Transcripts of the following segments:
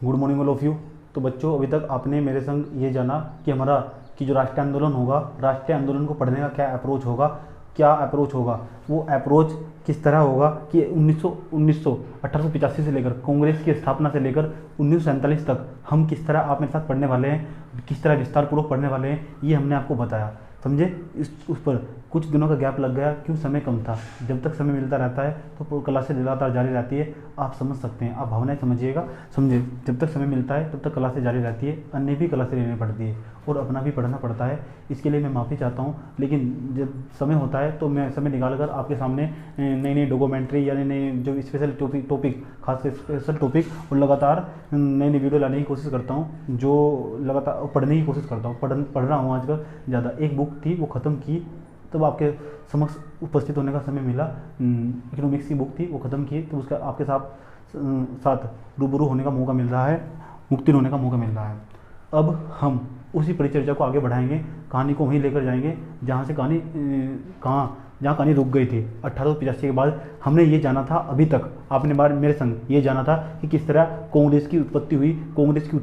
Good morning all of you. तो बच्चों, अभी तक आपने मेरे संग ये जाना कि हमारा कि जो राष्ट्रीय आंदोलन होगा, राष्ट्रीय आंदोलन को पढ़ने का क्या अप्रोच होगा, क्या अप्रोच होगा, वो अप्रोच किस तरह होगा कि 1885 से लेकर कांग्रेस की स्थापना से लेकर 1947 तक हम किस तरह आप मेरे साथ पढ़ने वाले हैं, किस तरह विस्तार पूर्वक पढ़ने वाले हैं, ये हमने आपको बताया। समझे? इस उस पर कुछ दिनों का गैप लग गया, क्यों? समय कम था। जब तक समय मिलता रहता है तो क्लासें लगातार जारी रहती है। आप समझ सकते हैं, आप भावनाएं समझिएगा। समझे? जब तक समय मिलता है तब तक क्लासें जारी रहती है, अन्य भी क्लासें लेनी पड़ती है और अपना भी पढ़ना पड़ता है। इसके लिए मैं माफ़ी चाहता हूँ, लेकिन जब समय होता है तो मैं समय निकाल कर आपके सामने नई नई डॉक्यूमेंट्री या नई जो स्पेशल टॉपिक खास कर स्पेशल टॉपिक और लगातार नई नई वीडियो लाने की कोशिश करता हूँ, जो लगातार पढ़ने की कोशिश करता हूँ। पढ़ रहा हूँ आजकल ज़्यादा। एक बुक थी वो ख़त्म की, तब आपके समक्ष उपस्थित होने का समय मिला। इकोनॉमिक्स की बुक थी, वो ख़त्म की, तो उसका आपके साथ रूबरू होने का मौका मिल रहा है, मुक्ति होने का मौका मिल रहा है। अब हम उसी परिचर्चा को आगे बढ़ाएंगे, कहानी को वहीं लेकर जाएंगे जहाँ से जहाँ कहानी रुक गई थी। 1885 के बाद हमने ये जाना था, अभी तक आपने बार मेरे संग ये जाना था कि किस तरह कांग्रेस की उत्पत्ति हुई, कांग्रेस की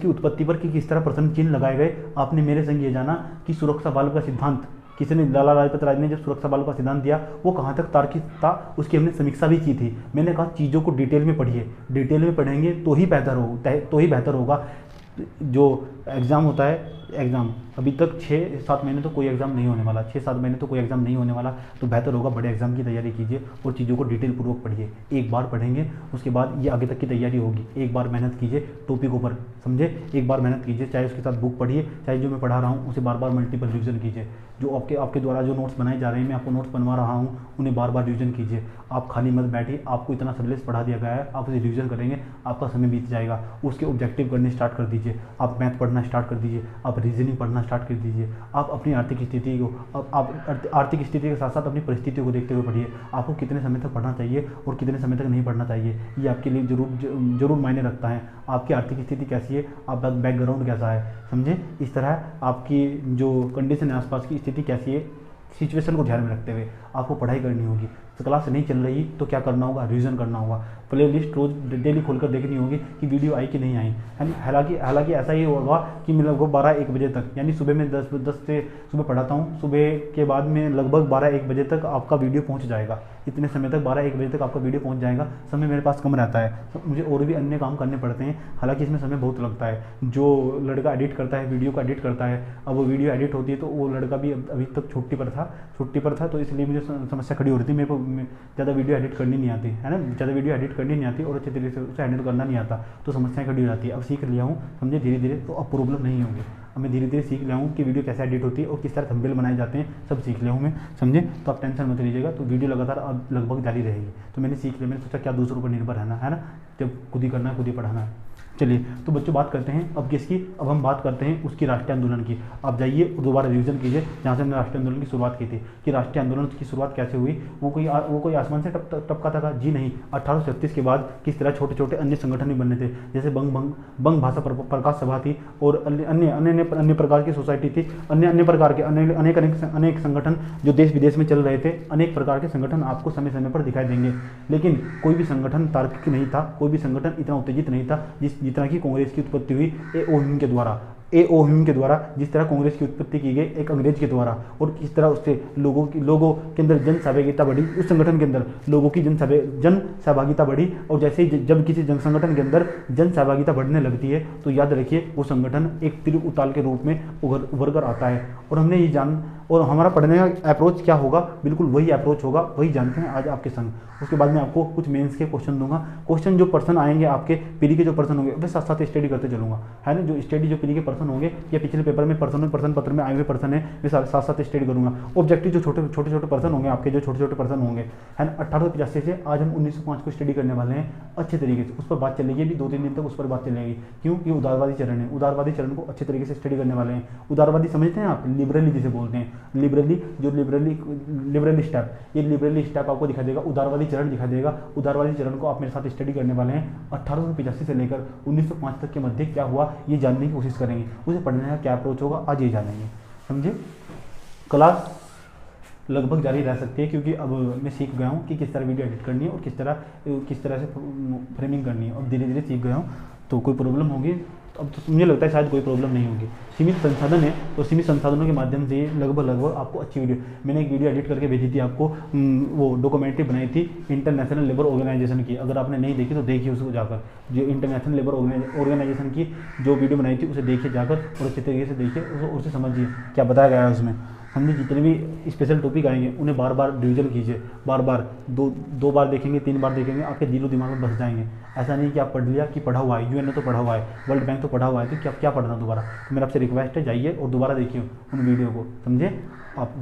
उत्पत्ति पर कि किस तरह प्रश्न चिन्ह लगाए गए। आपने मेरे संग ये जाना कि सुरक्षा बल का सिद्धांत किसने, लाला लाजपत राय ने जब सुरक्षा बल का सिद्धांत दिया वो कहाँ तक तार्किक था, उसकी हमने समीक्षा भी की थी। मैंने कहा चीज़ों को डिटेल में पढ़िए, डिटेल में पढ़ेंगे तो ही बेहतर होगा। जो एग्ज़ाम होता है, एग्ज़ाम अभी तक 6-7 महीने तो कोई एग्ज़ाम नहीं होने वाला, 6-7 महीने तो कोई एग्ज़ाम नहीं होने वाला, तो बेहतर होगा बड़े एग्ज़ाम की तैयारी कीजिए और चीज़ों को डिटेल पूर्वक पढ़िए। एक बार पढ़ेंगे उसके बाद ये आगे तक की तैयारी होगी। एक बार मेहनत कीजिए टॉपिकों पर, समझे? एक बार मेहनत कीजिए, चाहे उसके साथ बुक पढ़िए, चाहे जो मैं पढ़ा रहा हूँ उसे बार बार मल्टीपल रिविजन कीजिए। जो आपके द्वारा जो नोट्स बनाए जा रहे हैं, मैं आपको नोट्स बनवा रहा हूँ, उन्हें बार बार रिविजन कीजिए। आप खाली मत बैठिए, आपको इतना सिलेबस पढ़ा दिया गया है, आप उसे रिविजन करेंगे, आपका समय बीत जाएगा। उसके ऑब्जेक्टिव करने स्टार्ट कर दीजिए, आप मैथ पढ़ना स्टार्ट कर दीजिए, आप रीजनिंग पढ़ना स्टार्ट कर दीजिए। आप अपनी आर्थिक स्थिति को, आप आर्थिक स्थिति के साथ साथ अपनी परिस्थितियों को देखते हुए पढ़िए। आपको कितने समय तक पढ़ना चाहिए और कितने समय तक नहीं पढ़ना चाहिए, ये आपके लिए जरूर मायने रखता है। आपकी आर्थिक स्थिति कैसी है, आप बैकग्राउंड कैसा है, समझे? इस तरह आपकी जो कंडीशन है, आसपास की स्थिति कैसी है, सिचुएशन को ध्यान में रखते हुए आपको पढ़ाई करनी होगी। तो क्लास नहीं चल रही तो क्या करना होगा? रिवीजन करना होगा। प्ले लिस्ट रोज डेली खोलकर देखनी होगी कि वीडियो आई कि नहीं आई, है ना? हालांकि ऐसा ही होगा कि मैं लगभग 12-1 बजे तक, यानी सुबह में 10 से सुबह पढ़ाता हूँ, सुबह के बाद में लगभग 12-1 बजे तक आपका वीडियो पहुँच जाएगा। इतने समय तक 12-1 बजे तक आपका वीडियो पहुँच जाएगा। समय मेरे पास कम रहता है, मुझे और भी अन्य काम करने पड़ते हैं, हालांकि इसमें समय बहुत लगता है। जो लड़का एडिट करता है, वीडियो को एडिट करता है, अब वो वीडियो एडिट होती है तो वो लड़का भी अभी तक छुट्टी पर था, तो इसलिए मुझे समस्या खड़ी हो रही थी। मेरे को ज़्यादा वीडियो एडिट करनी नहीं आती, है ना? ज़्यादा वीडियो एडिट करनी नहीं आती और अच्छे तरीके से उसे हैंडल करना नहीं आता, तो समस्याएं खड़ी हो जाती है। अब सीख लिया हूँ, समझे, धीरे धीरे, तो अब प्रॉब्लम नहीं होगी। अब मैं धीरे धीरे सीख लिया हूँ कि वीडियो कैसे एडिट होती है और किस तरह थंबनेल बनाए जाते हैं, सब सीख लिया हूँ मैं, समझे? तो आप टेंशन मत लीजिएगा। तो वीडियो लगातार अब लगभग जारी रहेगी। तो मैंने सीख लिया, मैंने सोचा क्या दूसरों पर निर्भर रहना, है ना? जब खुद ही करना है, खुद ही पढ़ाना है। चलिए, तो बच्चों बात करते हैं अब किसकी? अब हम बात करते हैं उसकी, राष्ट्रीय आंदोलन की। आप जाइए दोबारा रिवीजन कीजिए जहाँ से हमने राष्ट्रीय आंदोलन की शुरुआत की थी, कि राष्ट्रीय आंदोलन की शुरुआत कैसे हुई। वो कोई आसमान से टपका था? जी नहीं। 1836 के बाद किस तरह छोटे छोटे अन्य संगठन भी बनने थे, जैसे बंग भाषा प्रकाश सभा थी और अन्य प्रकार की सोसाइटी थी, अन्य प्रकार के अनेक संगठन जो देश विदेश में चल रहे थे। अनेक प्रकार के संगठन आपको समय समय पर दिखाई देंगे, लेकिन कोई भी संगठन तार्किक नहीं था, कोई भी संगठन इतना उत्तेजित नहीं था जितना कि कांग्रेस की उत्पत्ति हुई ए.ओ. ह्यूम के द्वारा। जिस तरह कांग्रेस की उत्पत्ति की गई एक अंग्रेज के द्वारा, और किस तरह उससे लोगों के अंदर जन सहभागिता बढ़ी, उस संगठन के अंदर लोगों की जन सहभागिता बढ़ी। और जैसे ही जब किसी जन संगठन के अंदर जन सहभागिता बढ़ने लगती है तो याद रखिए वो संगठन एक तीर उताल के रूप में उभर कर आता है। और हमने ये और हमारा पढ़ने का अप्रोच क्या होगा? बिल्कुल वही अप्रोच होगा, वही जानते हैं आज आपके संग। उसके बाद मैं आपको कुछ मेंस के क्वेश्चन दूंगा। क्वेश्चन जो पर्सन आएंगे आपके पीरी के जो पर्सन होंगे, मैं साथ साथ स्टडी करते चलूंगा, है ना? जो पीरी के पर्सन होंगे या पिछले पेपर में पर्सन पत्र में आए हुए पर्सन है, मैं साथ साथ स्टडी करूंगा। ऑब्जेक्टिव जो छोटे पर्सन होंगे आपके, जो छोटे पर्सन होंगे, है ना? 1885 से आज हम 1905 को स्टडी करने वाले हैं अच्छे तरीके से। उस पर बात चलेगी अभी 2-3 दिन तक, उस पर बात चलेगी। क्यों? ये उदारवादी चरण है, उदारवादी चरण को अच्छे तरीके से स्टडी करने वाले हैं। उदारवादी समझते हैं आप? लिबरली जिसे बोलते हैं, लिबरली स्टेप, ये लिबरली स्टेप आपको दिखा देगा, उदारवादी चरण दिखा देगा। उदारवादी चरण को आप मेरे साथ स्टडी करने वाले हैं। 1885 से लेकर 1905 तक के मध्य क्या हुआ ये जानने की कोशिश करेंगे। उसे पढ़ने का क्या अप्रोच होगा आज ये जानेंगे, समझे? क्लास लगभग जारी रह सकती है, क्योंकि अब मैं सीख गया हूँ कि किस तरह वीडियो एडिट करनी है और किस तरह से फ्रेमिंग करनी है, और धीरे धीरे सीख गया हूँ। तो कोई प्रॉब्लम होगी अब तो मुझे लगता है शायद कोई प्रॉब्लम नहीं होगी। सीमित संसाधन है तो सीमित संसाधनों के माध्यम से लगभग आपको अच्छी वीडियो, मैंने एक वीडियो एडिट करके भेजी थी आपको, वो डॉक्यूमेंट्री बनाई थी इंटरनेशनल लेबर ऑर्गेनाइजेशन की। अगर आपने नहीं देखी तो देखिए उसको जाकर, जो इंटरनेशनल लेबर ऑर्गेनाइजेशन की जो वीडियो बनाई थी उसे देखिए जाकर, और अच्छे तरीके से देखिए उसको, उसे समझिए क्या बताया गया है उसमें। हमने जितने भी स्पेशल टॉपिक आएंगे उन्हें बार बार रिवीजन कीजिए, बार बार दो बार देखेंगे, 3 बार देखेंगे, आपके दिलो दिमाग में बस जाएंगे। ऐसा नहीं कि आप पढ़ लिया कि पढ़ा हुआ है, यूएनओ तो पढ़ा हुआ है, वर्ल्ड बैंक तो पढ़ा हुआ है, तो क्या पढ़ना दोबारा। तो मेरा आपसे रिक्वेस्ट है, जाइए और दोबारा देखिए उन वीडियो को, समझे। आप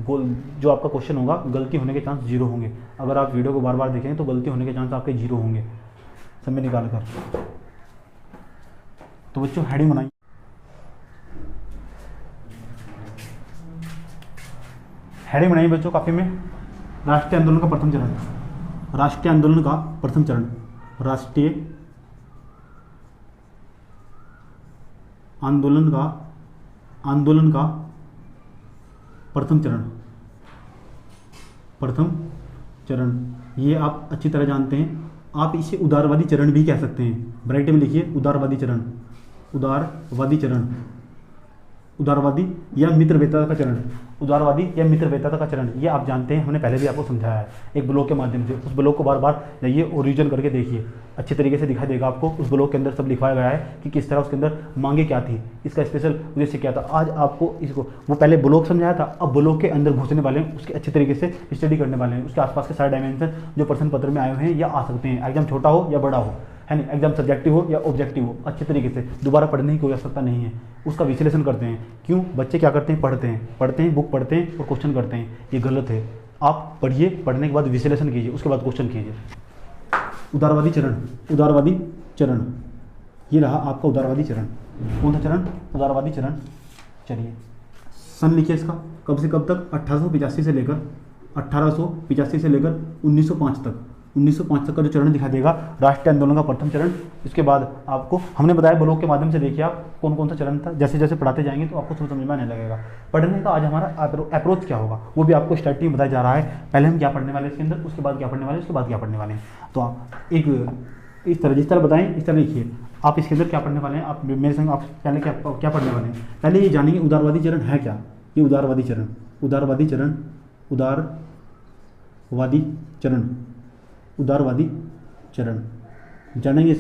जो आपका क्वेश्चन होगा गलती होने के चांस 0 होंगे। अगर आप वीडियो को बार बार देखेंगे तो गलती होने के चांस आपके 0 होंगे, समय निकाल कर। तो बच्चों हेडिंग बनाइए। हेडिंग बनाइए बच्चों काफी में, राष्ट्रीय आंदोलन का प्रथम चरण, राष्ट्रीय आंदोलन का प्रथम चरण, राष्ट्रीय आंदोलन का प्रथम चरण, ये आप अच्छी तरह जानते हैं। आप इसे उदारवादी चरण भी कह सकते हैं, ब्रैकेट में लिखिए उदारवादी चरण, उदारवादी या मित्रवैधता का चरण, उदारवादी या मित्रवैधता का चरण, ये आप जानते हैं, हमने पहले भी आपको समझाया है एक ब्लॉग के माध्यम से। उस ब्लॉग को बार बार जाइए और रिविजन करके देखिए, अच्छे तरीके से दिखाई देगा आपको। उस ब्लॉग के अंदर सब लिखवाया गया है कि किस तरह उसके अंदर मांगे क्या थी, इसका स्पेशल उद्देश्य क्या था। आज आपको इसको, वो पहले ब्लॉग समझाया था, अब ब्लॉग के अंदर घुसने वाले हैं, उसके अच्छे तरीके से स्टडी करने वाले हैं। उसके आसपास के सारे डायमेंशन जो प्रश्न पत्र में आए हुए हैं या आ सकते हैं, एग्जाम छोटा हो या बड़ा हो, है नहीं, एग्जाम सब्जेक्टिव हो या ऑब्जेक्टिव हो, अच्छे तरीके से दोबारा पढ़ने की कोई आवश्यकता नहीं है। उसका विश्लेषण करते हैं। क्यों बच्चे क्या करते हैं, पढ़ते हैं बुक पढ़ते हैं और क्वेश्चन करते हैं, ये गलत है। आप पढ़िए, पढ़ने के बाद विश्लेषण कीजिए, उसके बाद क्वेश्चन कीजिए। उदारवादी चरण, ये रहा आपका उदारवादी चरण। कौन सा चरण, उदारवादी चरण। चलिए सन लिखिए इसका, कब से कब तक, 1885 से लेकर 1905 तक, 1905 तक का जो चरण दिखा देगा राष्ट्रीय आंदोलन का प्रथम चरण। इसके बाद आपको हमने बताया ब्लॉग के माध्यम से देखिए आप कौन कौन सा चरण था। जैसे जैसे पढ़ाते जाएंगे तो आपको समझ में आने लगेगा। पढ़ने का आज हमारा अप्रोच क्या होगा वो भी आपको स्टार्टिंग बताया जा रहा है। पहले हम क्या पढ़ने वाले इसके अंदर, उसके बाद क्या पढ़ने वाले, उसके बाद क्या पढ़ने वाले हैं। तो आप एक इस तरह, जिस तरह बताएं इस तरह लिखिए। आप इसके अंदर क्या पढ़ने वाले हैं, आप मेरे संग आप पहले क्या पढ़ने वाले हैं। पहले ये जानेंगे उदारवादी चरण है क्या। ये उदारवादी चरण जानेंगे।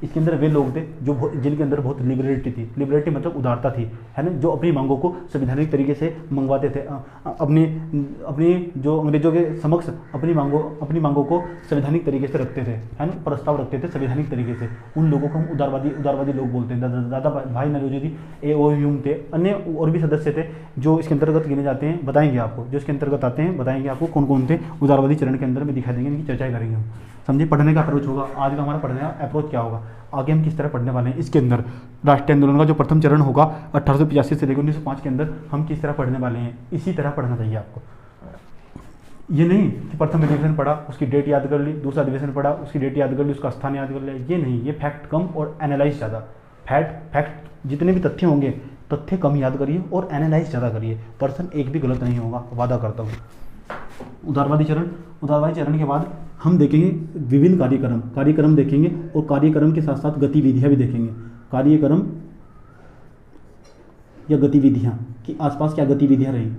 इसके अंदर वे लोग थे जो जिनके अंदर बहुत लिबर्टी थी। लिबर्टी मतलब उदारता थी, है ना, जो अपनी मांगों को संवैधानिक तरीके से मंगवाते थे, अपनी जो अंग्रेजों के समक्ष अपनी मांगों को संवैधानिक तरीके से रखते थे, है ना, प्रस्ताव रखते थे संवैधानिक तरीके से। उन लोगों को हम उदारवादी लोग बोलते हैं। दादा भाई नौरोजी थी, ए.ओ. ह्यूम थे, अन्य और भी सदस्य थे जो इसके अंतर्गत गिने जाते हैं। बताएंगे आपको, जो इसके अंतर्गत आते हैं बताएंगे आपको कौन कौन थे उदारवादी चरण के अंदर में, दिखा देंगे, इनकी चर्चा करेंगे हम। समझिए पढ़ने का अप्रोच होगा आज का हमारा, पढ़ने का अप्रोच क्या होगा, आगे हम किस तरह पढ़ने वाले हैं। इसके अंदर राष्ट्रीय आंदोलन का जो प्रथम चरण होगा 1885 से लेकर 1905 के अंदर हम किस तरह पढ़ने वाले हैं, इसी तरह पढ़ना चाहिए आपको। ये नहीं कि प्रथम अधिवेशन पढ़ा उसकी डेट याद कर ली, दूसरा अधिवेशन पढ़ा उसकी डेट याद कर ली, उसका स्थान याद कर लिया, ये नहीं। ये फैक्ट कम और एनालाइज ज़्यादा। फैक्ट जितने भी तथ्य होंगे, तथ्य कम याद करिए और एनालाइज ज़्यादा करिए। पर्सन एक भी गलत नहीं होगा, वादा करता हूँ। उदारवादी चरण के बाद हम देखेंगे विभिन्न कार्यक्रम देखेंगे और कार्यक्रम के साथ साथ गतिविधियां भी देखेंगे। कार्यक्रम या गतिविधियां कि आसपास क्या गतिविधियां रही,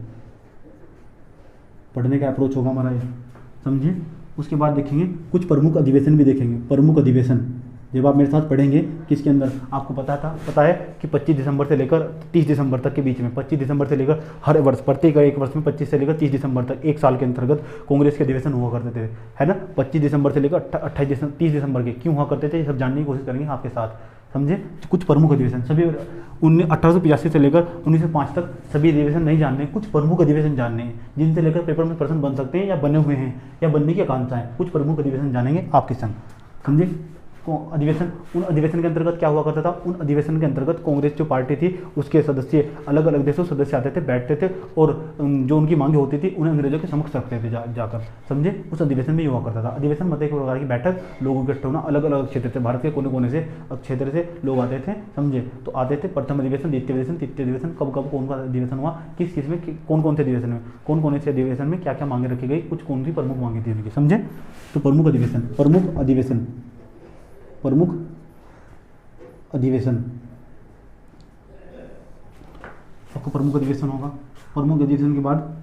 पढ़ने का अप्रोच होगा हमारा ये, समझिए। उसके बाद देखेंगे कुछ प्रमुख अधिवेशन भी देखेंगे। प्रमुख अधिवेशन जब आप मेरे साथ पढ़ेंगे किसके अंदर, आपको पता है कि 25 दिसंबर से लेकर 30 दिसंबर तक के बीच में, 25 दिसंबर से लेकर हर वर्ष, प्रत्येक एक वर्ष में 25 से लेकर 30 दिसंबर तक एक साल के अंतर्गत कांग्रेस के अधिवेशन हुआ करते थे, है ना। 25 दिसंबर से लेकर 30 दिसंबर के क्यों हुआ करते थे, ये सब जानने की कोशिश करेंगे आपके साथ, समझे। कुछ प्रमुख अधिवेशन सभी 1885 से लेकर 1905 तक सभी अधिवेशन नहीं जानने, कुछ प्रमुख अधिवेशन जानने हैं जिनसे लेकर पेपर में प्रश्न बन सकते हैं या बने हुए हैं या बनने की आकांक्षा है। कुछ प्रमुख अधिवेशन जानेंगे आपके संग, समझे। अधिवेशन, उन अधिवेशन के अंतर्गत क्या हुआ करता था, उन अधिवेशन के अंतर्गत कांग्रेस जो पार्टी थी उसके सदस्य अलग अलग देशों से सदस्य आते थे, बैठते थे और जो उनकी मांगे होती थी उन्हें अंग्रेजों के समक्ष रखते थे जाकर, समझे। उस अधिवेशन में हुआ करता था। अधिवेशन मतलब एक प्रकार की बैठक, लोगों के इकट्ठे होना, अलग अलग क्षेत्र से, भारत के कोने कोने से क्षेत्र से लोग आते थे, समझे। तो आते थे, प्रथम अधिवेशन, द्वितीय अधिवेशन, तृतीय अधिवेशन, कब कब कौन सा अधिवेशन हुआ, किस किस में, कौन कौन से अधिवेशन में, कौन कौन से अधिवेशन में क्या क्या मांगे रखी गई, कुछ कौन सी प्रमुख मांगे थी उनकी, समझे। तो प्रमुख अधिवेशन, प्रमुख अधिवेशन, प्रमुख अधिवेशन, आपको प्रमुख अधिवेशन होगा। प्रमुख अधिवेशन के बाद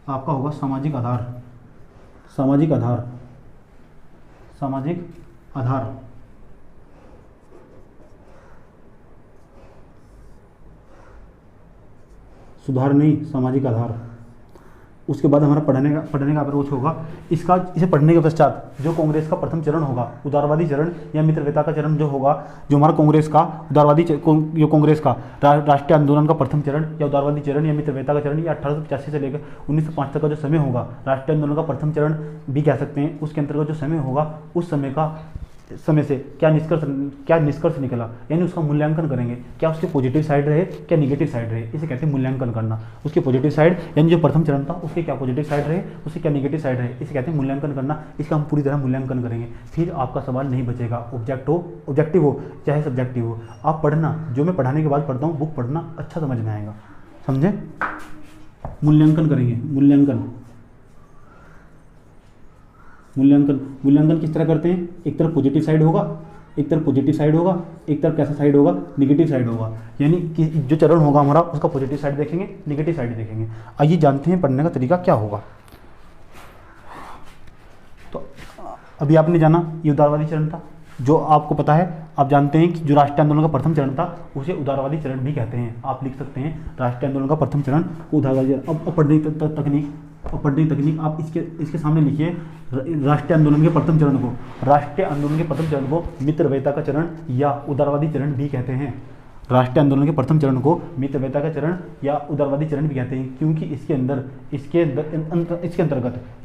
आपका होगा सामाजिक आधार, सामाजिक आधार, सामाजिक आधार, सुधार नहीं, सामाजिक आधार। उसके बाद हमारा पढ़ने का अप्रोच होगा। इसे पढ़ने के पश्चात जो कांग्रेस का प्रथम चरण होगा, उदारवादी चरण या मित्रवता का चरण जो होगा, जो हमारा कांग्रेस का उदारवादी जो कांग्रेस का राष्ट्रीय आंदोलन का प्रथम चरण या उदारवादी चरण या मित्रवता का चरण, या 1885 से लेकर 1905 तक का जो समय होगा, राष्ट्रीय आंदोलन का प्रथम चरण भी कह सकते हैं, उसके अंतर्गत जो समय होगा, उस समय से क्या निष्कर्ष निकला, यानी उसका मूल्यांकन करेंगे, क्या उसके पॉजिटिव साइड रहे, क्या निगेटिव साइड रहे, इसे कहते हैं मूल्यांकन करना। उसके पॉजिटिव साइड यानी जो प्रथम चरण था उसके क्या पॉजिटिव साइड रहे, उसके क्या निगेटिव साइड रहे, इसे कहते हैं मूल्यांकन करना। इसका हम पूरी तरह मूल्यांकन करेंगे, फिर आपका सवाल नहीं बचेगा, ऑब्जेक्टिव हो चाहे सब्जेक्टिव हो। आप पढ़ना, जो मैं पढ़ाने के बाद पढ़ता हूँ, बुक पढ़ना, अच्छा समझ में आएगा, समझे। मूल्यांकन करेंगे, मूल्यांकन किस तरह करते हैं, एक तरफ पॉजिटिव साइड होगा, एक तरफ पॉजिटिव साइड होगा, एक तरफ कैसा साइड होगा, निगेटिव साइड होगा। यानी कि जो चरण होगा हमारा उसका पॉजिटिव साइड देखेंगे, निगेटिव साइड देखेंगे। आइए जानते हैं पढ़ने का तरीका क्या होगा। तो अभी आपने जाना ये उदारवादी चरण था, जो आपको पता है, आप जानते हैं कि जो राष्ट्रीय आंदोलन का प्रथम चरण था उसे उदारवादी चरण भी कहते हैं। आप लिख सकते हैं राष्ट्रीय आंदोलन का प्रथम चरण उदारवादी चरण। अब पढ़ने की तकनीक आप इसके सामने लिखिए, राष्ट्रीय आंदोलन के प्रथम चरण को, राष्ट्रीय आंदोलन के प्रथम चरण को मित्रवता का चरण या उदारवादी चरण भी कहते हैं। राष्ट्रीय आंदोलन के प्रथम चरण को मित्रवता का चरण या उदारवादी चरण भी कहते हैं, क्योंकि इसके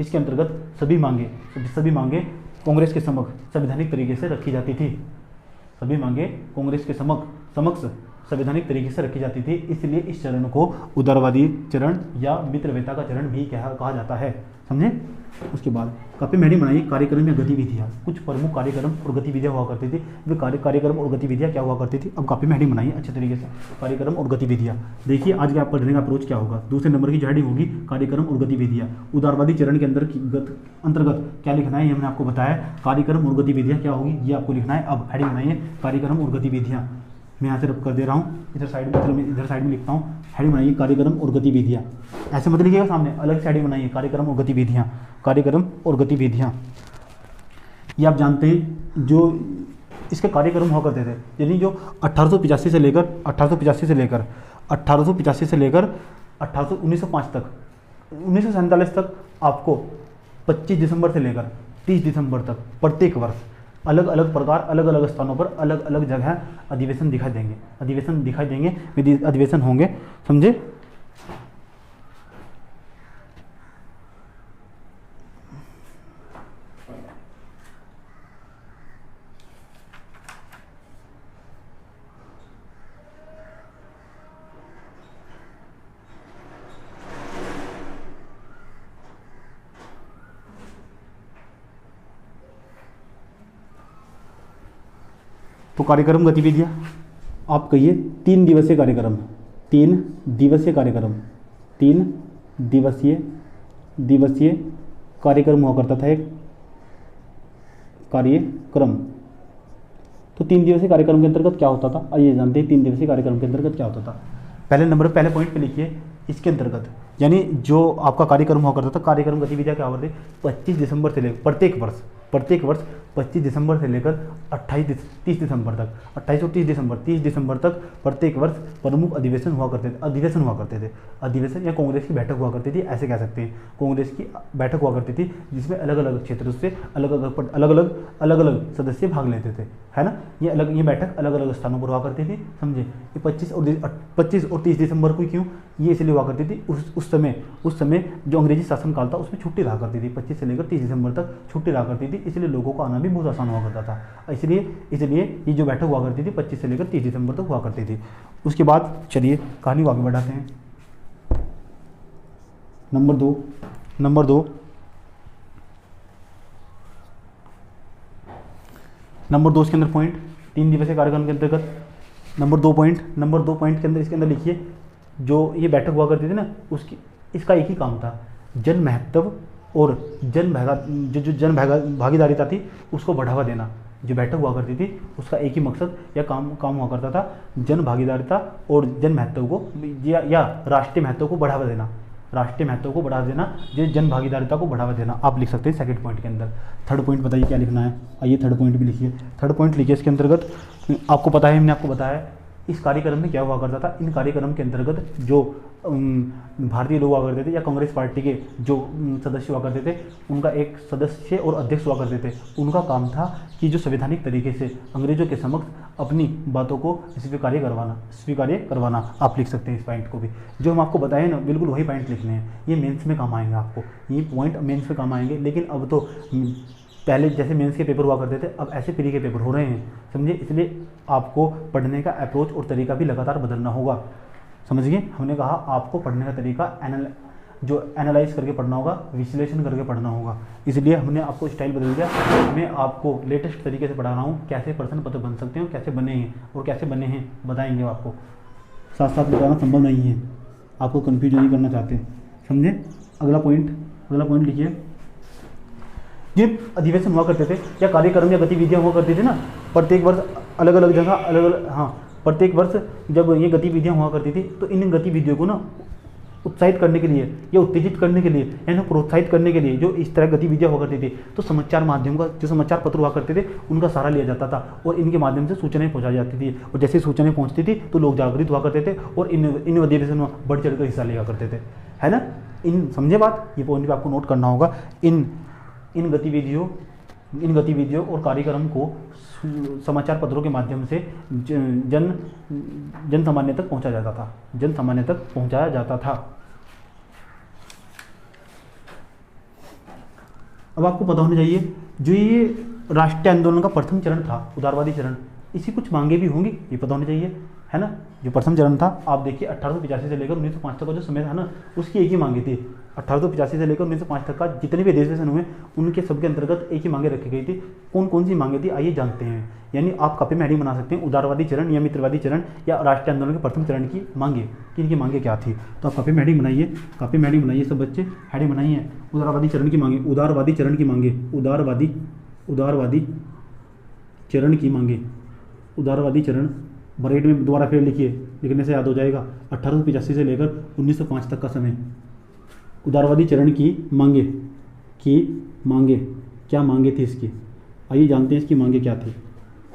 अंतर्गत सभी मांगे कांग्रेस के समक्ष संवैधानिक तरीके से रखी जाती थी। सभी मांगे कांग्रेस के समक्ष संवैधानिक तरीके से रखी जाती थी, इसलिए इस चरण को उदारवादी चरण या मित्रवता का चरण भी कहा जाता है, समझे। उसके बाद कॉपी में हेडिंग बनाइए, कार्यक्रम या गतिविधियाँ। कुछ प्रमुख कार्यक्रम और गतिविधियाँ हुआ करती थी, वे कार्यक्रम और गतिविधियाँ क्या हुआ करती थी। अब कॉपी में हेडिंग बनाइए अच्छे तरीके से, कार्यक्रम और गतिविधियाँ। देखिए आज के आप पढ़ने का अप्रोच क्या होगा। दूसरे नंबर की जो हेडिंग होगी कार्यक्रम और गतिविधियाँ। उदारवादी चरण के अंतर्गत क्या लिखना है, ये हमने आपको बताया। कार्यक्रम और गतिविधियाँ क्या होगी ये आपको लिखना है। अब हेडिंग बनाइए कार्यक्रम और गतिविधियाँ। मैं यहाँ से रब कर दे रहा हूँ, इधर साइड में लिखता हूँ। हेडिंग बनाइए कार्यक्रम और गतिविधियाँ, ऐसे मत लिखिएगा, सामने अलग से हेडिंग बनाइए कार्यक्रम और गतिविधियाँ, कार्यक्रम और गतिविधियाँ। ये आप जानते हैं जो इसके कार्यक्रम हुआ करते थे, यानी जो 1885 से लेकर 1905 तक 1947 तक आपको 25 दिसंबर से लेकर 30 दिसंबर तक प्रत्येक वर्ष अलग अलग प्रकार, अलग अलग स्थानों पर, अलग अलग जगह अधिवेशन दिखाई देंगे, अधिवेशन होंगे, समझे। तो कार्यक्रम गतिविधियाँ आप कहिए 3 दिवसीय कार्यक्रम, 3 दिवसीय कार्यक्रम, 3 दिवसीय कार्यक्रम हुआ करता था एक कार्यक्रम। तो 3 दिवसीय कार्यक्रम के अंतर्गत क्या होता था, आइए जानते हैं 3 दिवसीय कार्यक्रम के अंतर्गत क्या होता था। पहले पॉइंट पे लिखिए, इसके अंतर्गत यानी जो आपका कार्यक्रम हुआ करता था, कार्यक्रम गतिविधियाँ क्या होती, 25 दिसंबर से लेकर प्रत्येक वर्ष 25 दिसंबर से लेकर 30 दिसंबर तक, 28 और 30 दिसंबर तक प्रत्येक वर्ष प्रमुख अधिवेशन हुआ करते थे। अधिवेशन या कांग्रेस की बैठक हुआ करती थी, ऐसे कह सकते हैं। कांग्रेस की बैठक हुआ करती थी जिसमें अलग अलग क्षेत्रों से अलग अलग सदस्य भाग लेते थे, है ना। ये बैठक अलग अलग स्थानों पर हुआ करती थी, समझे। ये 25 और 30 दिसंबर को क्यों, ये इसलिए हुआ करती थी उस समय जो अंग्रेजी शासन काल था उसमें छुट्टी रहा करती थी। 25 से लेकर 30 दिसंबर तक छुट्टी रहा करती थी, इसलिए लोगों का आना भी बहुत आसान हुआ करता था। इसलिए ये जो बैठक हुआ करती थी 25 से लेकर 30 दिसंबर तक हुआ करती थी। उसके बाद चलिए कहानी को आगे बढ़ाते हैं। नंबर दो इसके अंदर पॉइंट 3 दिवसीय कार्यक्रम के अंतर्गत नंबर दो पॉइंट के अंदर इसके अंदर लिखिए, जो ये बैठक हुआ करती थी ना, इसका एक ही काम था, जन महत्व और जन भागीदारिता थी उसको बढ़ावा देना। जो बैठक हुआ करती थी उसका एक ही मकसद या काम हुआ करता था, जन भागीदारिता और जन महत्व को या राष्ट्रीय महत्व को बढ़ावा देना। जन भागीदारिता को बढ़ावा देना आप लिख सकते हैं सेकंड पॉइंट के अंदर। थर्ड पॉइंट बताइए क्या लिखना है। आइए थर्ड पॉइंट भी लिखिए। थर्ड पॉइंट लिखिए, इसके अंतर्गत आपको पता है, मैंने आपको बताया इस कार्यक्रम में क्या हुआ करता था। इन कार्यक्रम के अंतर्गत जो भारतीय लोग हुआ करते थे या कांग्रेस पार्टी के जो सदस्य हुआ करते थे, उनका एक सदस्य और अध्यक्ष हुआ करते थे। उनका काम था कि जो संवैधानिक तरीके से अंग्रेजों के समक्ष अपनी बातों को स्वीकार्य करवाना आप लिख सकते हैं इस पॉइंट को भी। जो हम आपको बताए ना, बिल्कुल वही पॉइंट लिखने हैं। ये मेंस में काम आएंगे आपको, ये पॉइंट मेंस में काम आएंगे। लेकिन अब तो पहले जैसे मेंस के पेपर हुआ करते थे, अब ऐसे प्री के पेपर हो रहे हैं, समझे। इसलिए आपको पढ़ने का अप्रोच और तरीका भी लगातार बदलना होगा, समझिए। हमने कहा आपको पढ़ने का तरीका एनालाइज करके पढ़ना होगा, विश्लेषण करके पढ़ना होगा। इसलिए हमने आपको स्टाइल बदल दिया। मैं आपको लेटेस्ट तरीके से पढ़ा रहा हूँ, कैसे प्रश्न पत्र बन सकते हैं, कैसे बने हैं और कैसे बने हैं बताएंगे आपको। साथ साथ बताना संभव नहीं है, आपको कन्फ्यूज नहीं करना चाहते, समझे। अगला पॉइंट लिखिए। ये अधिवेशन हुआ करते थे या कार्यक्रम या गतिविधियाँ हुआ करती थी ना, प्रत्येक वर्ष अलग अलग जगह प्रत्येक वर्ष जब ये गतिविधियाँ हुआ करती थी, तो इन गतिविधियों को ना उत्साहित करने के लिए या उत्तेजित करने के लिए या प्रोत्साहित करने के लिए जो इस तरह गतिविधियाँ हुआ करती थी, तो समाचार माध्यम का जो समाचार पत्र हुआ करते थे उनका सहारा लिया जाता था और इनके माध्यम से सूचनाएं पहुंचाई जाती थी। और जैसे सूचनाएं पहुंचती थी तो लोग जागृत हुआ करते थे और इन अधिवेशन में बढ़ चढ़ कर हिस्सा लिया करते थे, है ना। इन समझे बात, ये पॉइंट भी आपको नोट करना होगा। इन गतिविधियों और कार्यक्रम को समाचार पत्रों के माध्यम से जन सामान्य तक पहुंचाया जाता था। अब आपको पता होना चाहिए, जो ये राष्ट्रीय आंदोलन का प्रथम चरण था, उदारवादी चरण, इसी कुछ मांगे भी होंगी, ये पता होना चाहिए, है ना। जो प्रथम चरण था, आप देखिए 1885 से लेकर 1905 तक का जो समय था ना, उसकी एक ही मांगे थी। 1885 से लेकर 1905 तक का जितने भी अधिवेशन हुए, उनके सबके अंतर्गत एक ही मांगे रखी गई थी। कौन कौन सी मांगे थी आइए जानते हैं। यानी आप कॉपी में हेडिंग बना सकते हैं, उदारवादी चरण या मित्रवादी चरण या राष्ट्रीय आंदोलन के प्रथम चरण की मांगे, कि इनकी मांगे क्या थी। तो आप कॉपी में हेडिंग बनाइए, सब बच्चे हेडिंग बनाइए। उदारवादी चरण की मांगे, उदारवादी चरण की मांगे, उदारवादी चरण ब्रैकेट में दोबारा फिर लिखिए, लिखने से याद हो जाएगा। 1885 से लेकर 1905 तक का समय, उदारवादी चरण की मांगे क्या मांगे थी इसकी, आइए जानते हैं इसकी मांगे क्या थी,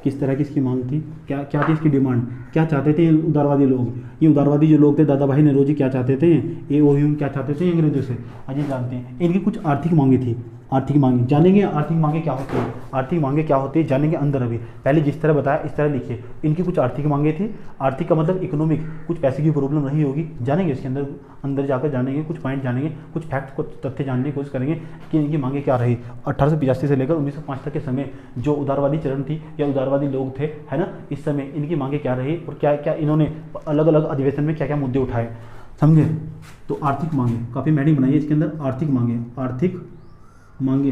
किस तरह की इसकी मांग थी, क्या थी इसकी डिमांड, क्या चाहते थे उदारवादी लोग। ये उदारवादी जो लोग थे, दादा भाई नेहरू जी क्या चाहते थे, ये क्या चाहते थे अंग्रेजों से, आइए जानते हैं। इनकी कुछ आर्थिक मांगे थी, आर्थिक मांगे जानेंगे। आर्थिक मांगे क्या होती है, जानेंगे अंदर। अभी पहले जिस तरह बताया इस तरह लिखिए। इनकी कुछ आर्थिक मांगे थी, आर्थिक का मतलब इकोनॉमिक, कुछ पैसे की प्रॉब्लम रही होगी, जानेंगे इसके अंदर जाकर जानेंगे, कुछ पॉइंट जानेंगे, कुछ फैक्ट, कुछ तथ्य जानने की कोशिश करेंगे कि इनकी मांगे क्या रही। 1885 से लेकर 1905 तक के समय जो उदारवादी चरण थी या उदारवादी लोग थे, है ना, इस समय इनकी मांगे क्या रही और क्या इन्होंने अलग अलग अधिवेशन में क्या मुद्दे उठाए, समझे। तो आर्थिक मांगे, काफ़ी मैडिंग बनाइए इसके अंदर। आर्थिक मांगे,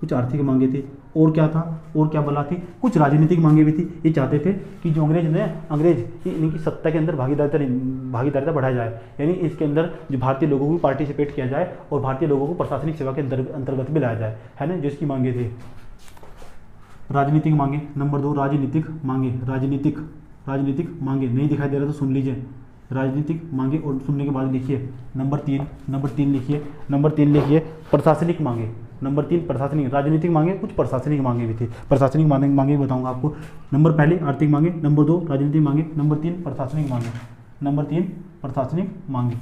कुछ आर्थिक मांगे थी। और क्या था, और क्या बला थी, कुछ राजनीतिक मांगे भी थी। ये चाहते थे कि जो अंग्रेज इनकी सत्ता के अंदर भागीदारिता बढ़ाया जाए, यानी इसके अंदर जो भारतीय लोगों को पार्टिसिपेट किया जाए और भारतीय लोगों को प्रशासनिक सेवा के अंतर्गत भी लाया जाए, है ना, जिसकी मांगे थी। राजनीतिक मांगे, नंबर 2 राजनीतिक मांगे नहीं दिखाई दे रहा तो सुन लीजिए। राजनीतिक मांगे और सुनने के बाद लिखिए नंबर 3 लिखिए प्रशासनिक मांगे। नंबर 3 प्रशासनिक, राजनीतिक मांगे, कुछ प्रशासनिक मांगे भी थी। प्रशासनिक मांगे भी बताऊंगा आपको। नंबर पहले आर्थिक मांगे, नंबर 2 राजनीतिक मांगे, नंबर 3 प्रशासनिक मांगे।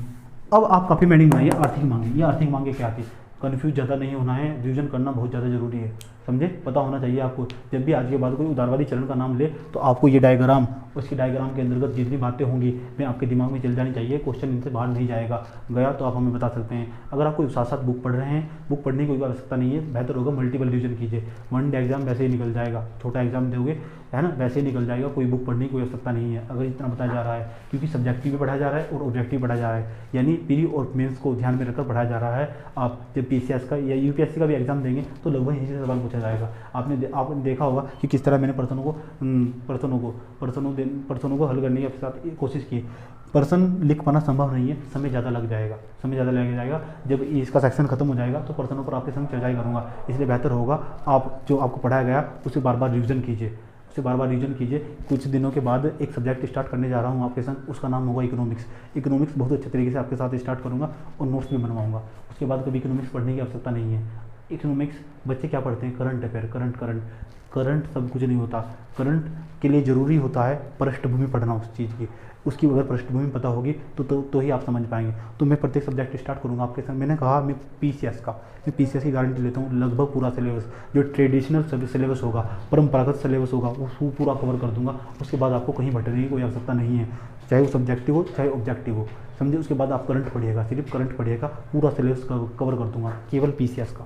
अब आप काफ़ी मैडिंग बनाइए। आर्थिक मांगे, ये आर्थिक मांगे क्या थी, कन्फ्यूज ज़्यादा नहीं होना है, रिविजन करना बहुत ज़्यादा जरूरी है, समझे। पता होना चाहिए आपको। जब भी आज के बाद कोई उदारवादी चरण का नाम ले तो आपको ये डायग्राम उसकी डायग्राम के अंतर्गत जितनी बातें होंगी वे आपके दिमाग में चल जानी चाहिए, क्वेश्चन इनसे बाहर नहीं जाएगा, गया तो आप हमें बता सकते हैं। अगर आप कोई साथ साथ बुक पढ़ रहे हैं, बुक पढ़ने की कोई आवश्यकता नहीं है, बेहतर होगा मल्टीपल रिवीजन कीजिए, वन डे एग्जाम वैसे ही निकल जाएगा, छोटा एग्जाम दोगे है ना, वैसे ही निकल जाएगा, कोई बुक पढ़ने की कोई आवश्यकता नहीं है अगर इतना बताया जा रहा है, क्योंकि सब्जेक्टिव भी पढ़ाया जा रहा है और ऑब्जेक्टिव पढ़ाया जा रहा है, यानी प्री और मेंस को ध्यान में रखकर पढ़ाया जा रहा है। आप जब पीसीएस का या यूपीएससी का भी एग्जाम देंगे तो लगभग यही से सवाल पूछा जाएगा। आपने देखा होगा कि किस तरह मैंने प्रश्नों को हल करने के साथ कोशिश की। प्रश्न लिख पाना संभव नहीं है, समय ज़्यादा लग जाएगा, जब इसका सेक्शन खत्म हो जाएगा तो प्रश्नों पर आपके संग चर्चा करूँगा, इसलिए बेहतर होगा आप जो आपको पढ़ाया गया उसे बार बार रिविजन कीजिए। कुछ दिनों के बाद एक सब्जेक्ट स्टार्ट करने जा रहा हूँ आपके संग, उसका नाम होगा इकोनॉमिक्स बहुत अच्छे तरीके से आपके साथ स्टार्ट करूँगा और नोट्स भी बनवाऊँगा। उसके बाद कभी इकोनॉमिक्स पढ़ने की आवश्यकता नहीं है। इकोनॉमिक्स बच्चे क्या पढ़ते हैं, करंट अफेयर, करंट सब कुछ नहीं होता। करंट के लिए ज़रूरी होता है पृष्ठभूमि पढ़ना उस चीज़ की, उसकी अगर पृष्ठभूमि पता होगी तो ही आप समझ पाएंगे। तो मैं प्रत्येक सब्जेक्ट स्टार्ट करूँगा आपके साथ। मैंने कहा मैं पीसीएस की गारंटी लेता हूँ, लगभग पूरा सिलेबस जो ट्रेडिशनल सिलेबस होगा, परंपरागत सिलेबस होगा, वो पूरा कवर कर दूंगा। उसके बाद आपको कहीं भटकने की कोई आवश्यकता नहीं है, चाहे वो सब्जेक्टिव हो चाहे ऑब्जेक्टिव हो, समझे। उसके बाद आप करंट पढ़िएगा, सिर्फ करंट पढ़िएगा, पूरा सिलेबस कवर कर दूंगा, केवल पीसीएस का,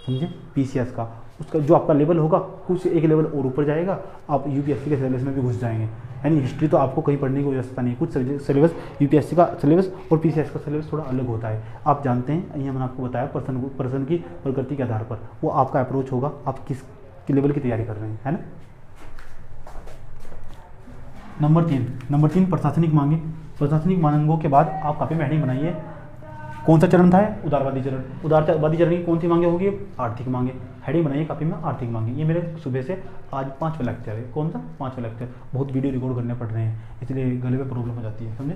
समझे, पीसीएस का। उसका जो आपका लेवल होगा कुछ एक लेवल और ऊपर जाएगा, आप यूपीएससी के सिलेबस में भी घुस जाएंगे। यानी हिस्ट्री तो आपको कहीं पढ़ने की कोई आवश्यकता नहीं है, कुछ सिलेबस यूपीएससी का सिलेबस और पीसीएस का सिलेबस थोड़ा अलग होता है, आप जानते हैं। यहाँ मैंने आपको बताया पर्सन की प्रकृति के आधार पर वो आपका अप्रोच होगा, आप किस लेवल की तैयारी कर रहे हैं, है ना। नंबर 3 प्रशासनिक मांगों के बाद आप काफ़ी में हेडिंग बनाइए। कौन सा चरण था, उदारवादी चरण की कौन सी मांगे होगी, आर्थिक मांगे। हेडिंग बनाइए काफ़ी में, आर्थिक मांगे। ये मेरे सुबह से आज 5वां लेक्चर है। कौन सा 5वां लेक्चर, बहुत वीडियो रिकॉर्ड करने पड़ रहे हैं, इसलिए गले में प्रॉब्लम हो जाती है, समझे।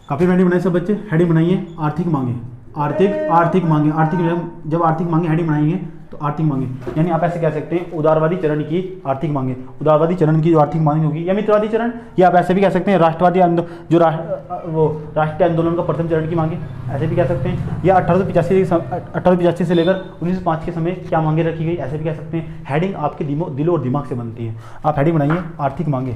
काफ़ी हेडिंग बनाइए सब बच्चे, हेडिंग बनाइए आर्थिक मांगे, जब आर्थिक मांगे हेडिंग बनाएंगे तो आर्थिक मांगे, यानी आप ऐसे कह सकते हैं उदारवादी चरण की आर्थिक मांगे। उदारवादी चरण की जो आर्थिक मांगे होगी या मित्रवादी चरण, या आप ऐसे भी कह सकते हैं राष्ट्रीय आंदोलन का प्रथम चरण की मांगे, ऐसे भी कह सकते हैं। या 1885 से लेकर 1905 के समय क्या मांगे रखी गई, ऐसे भी कह सकते हैं। हेडिंग आपके दिल और दिमाग से बनती है। आप हेडिंग बनाइए आर्थिक मांगे,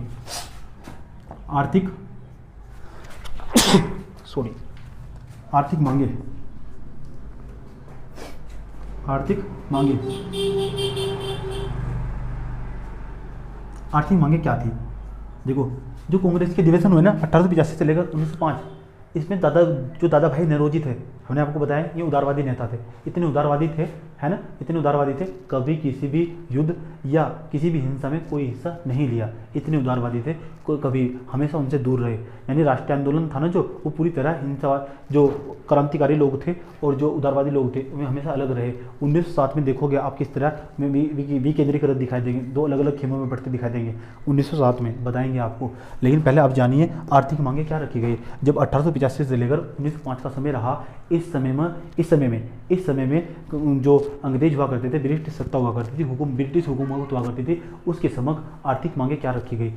आर्थिक मांगे क्या थी। देखो, जो कांग्रेस के अधिवेशन हुए ना 1885 से लेकर 1905, इसमें दादा भाई नौरोजी थे, हमने आपको बताया ये उदारवादी नेता थे। इतने उदारवादी थे, है ना, इतने उदारवादी थे, कभी किसी भी युद्ध या किसी भी हिंसा में कोई हिस्सा नहीं लिया। इतने उदारवादी थे, कोई कभी हमेशा उनसे दूर रहे। यानी राष्ट्रीय आंदोलन था ना जो, वो पूरी तरह हिंसा, जो क्रांतिकारी लोग थे और जो उदारवादी लोग थे वे हमेशा अलग रहे। 1907 में देखोगे आप किस तरह में विकेंद्रीकृत दिखाई देंगे, दो अलग अलग खेमों में बढ़ते दिखाई देंगे 1907 में, बताएंगे आपको। लेकिन पहले आप जानिए आर्थिक मांगे क्या रखी गई। जब 1885 से लेकर 1905 का समय रहा, इस समय में जो अंग्रेज हुआ करते थे, ब्रिटिश सत्ता हुआ करती थी, ब्रिटिश हुकूमत हुआ करती थी, उसके समक्ष आर्थिक मांगे क्या रखी गई।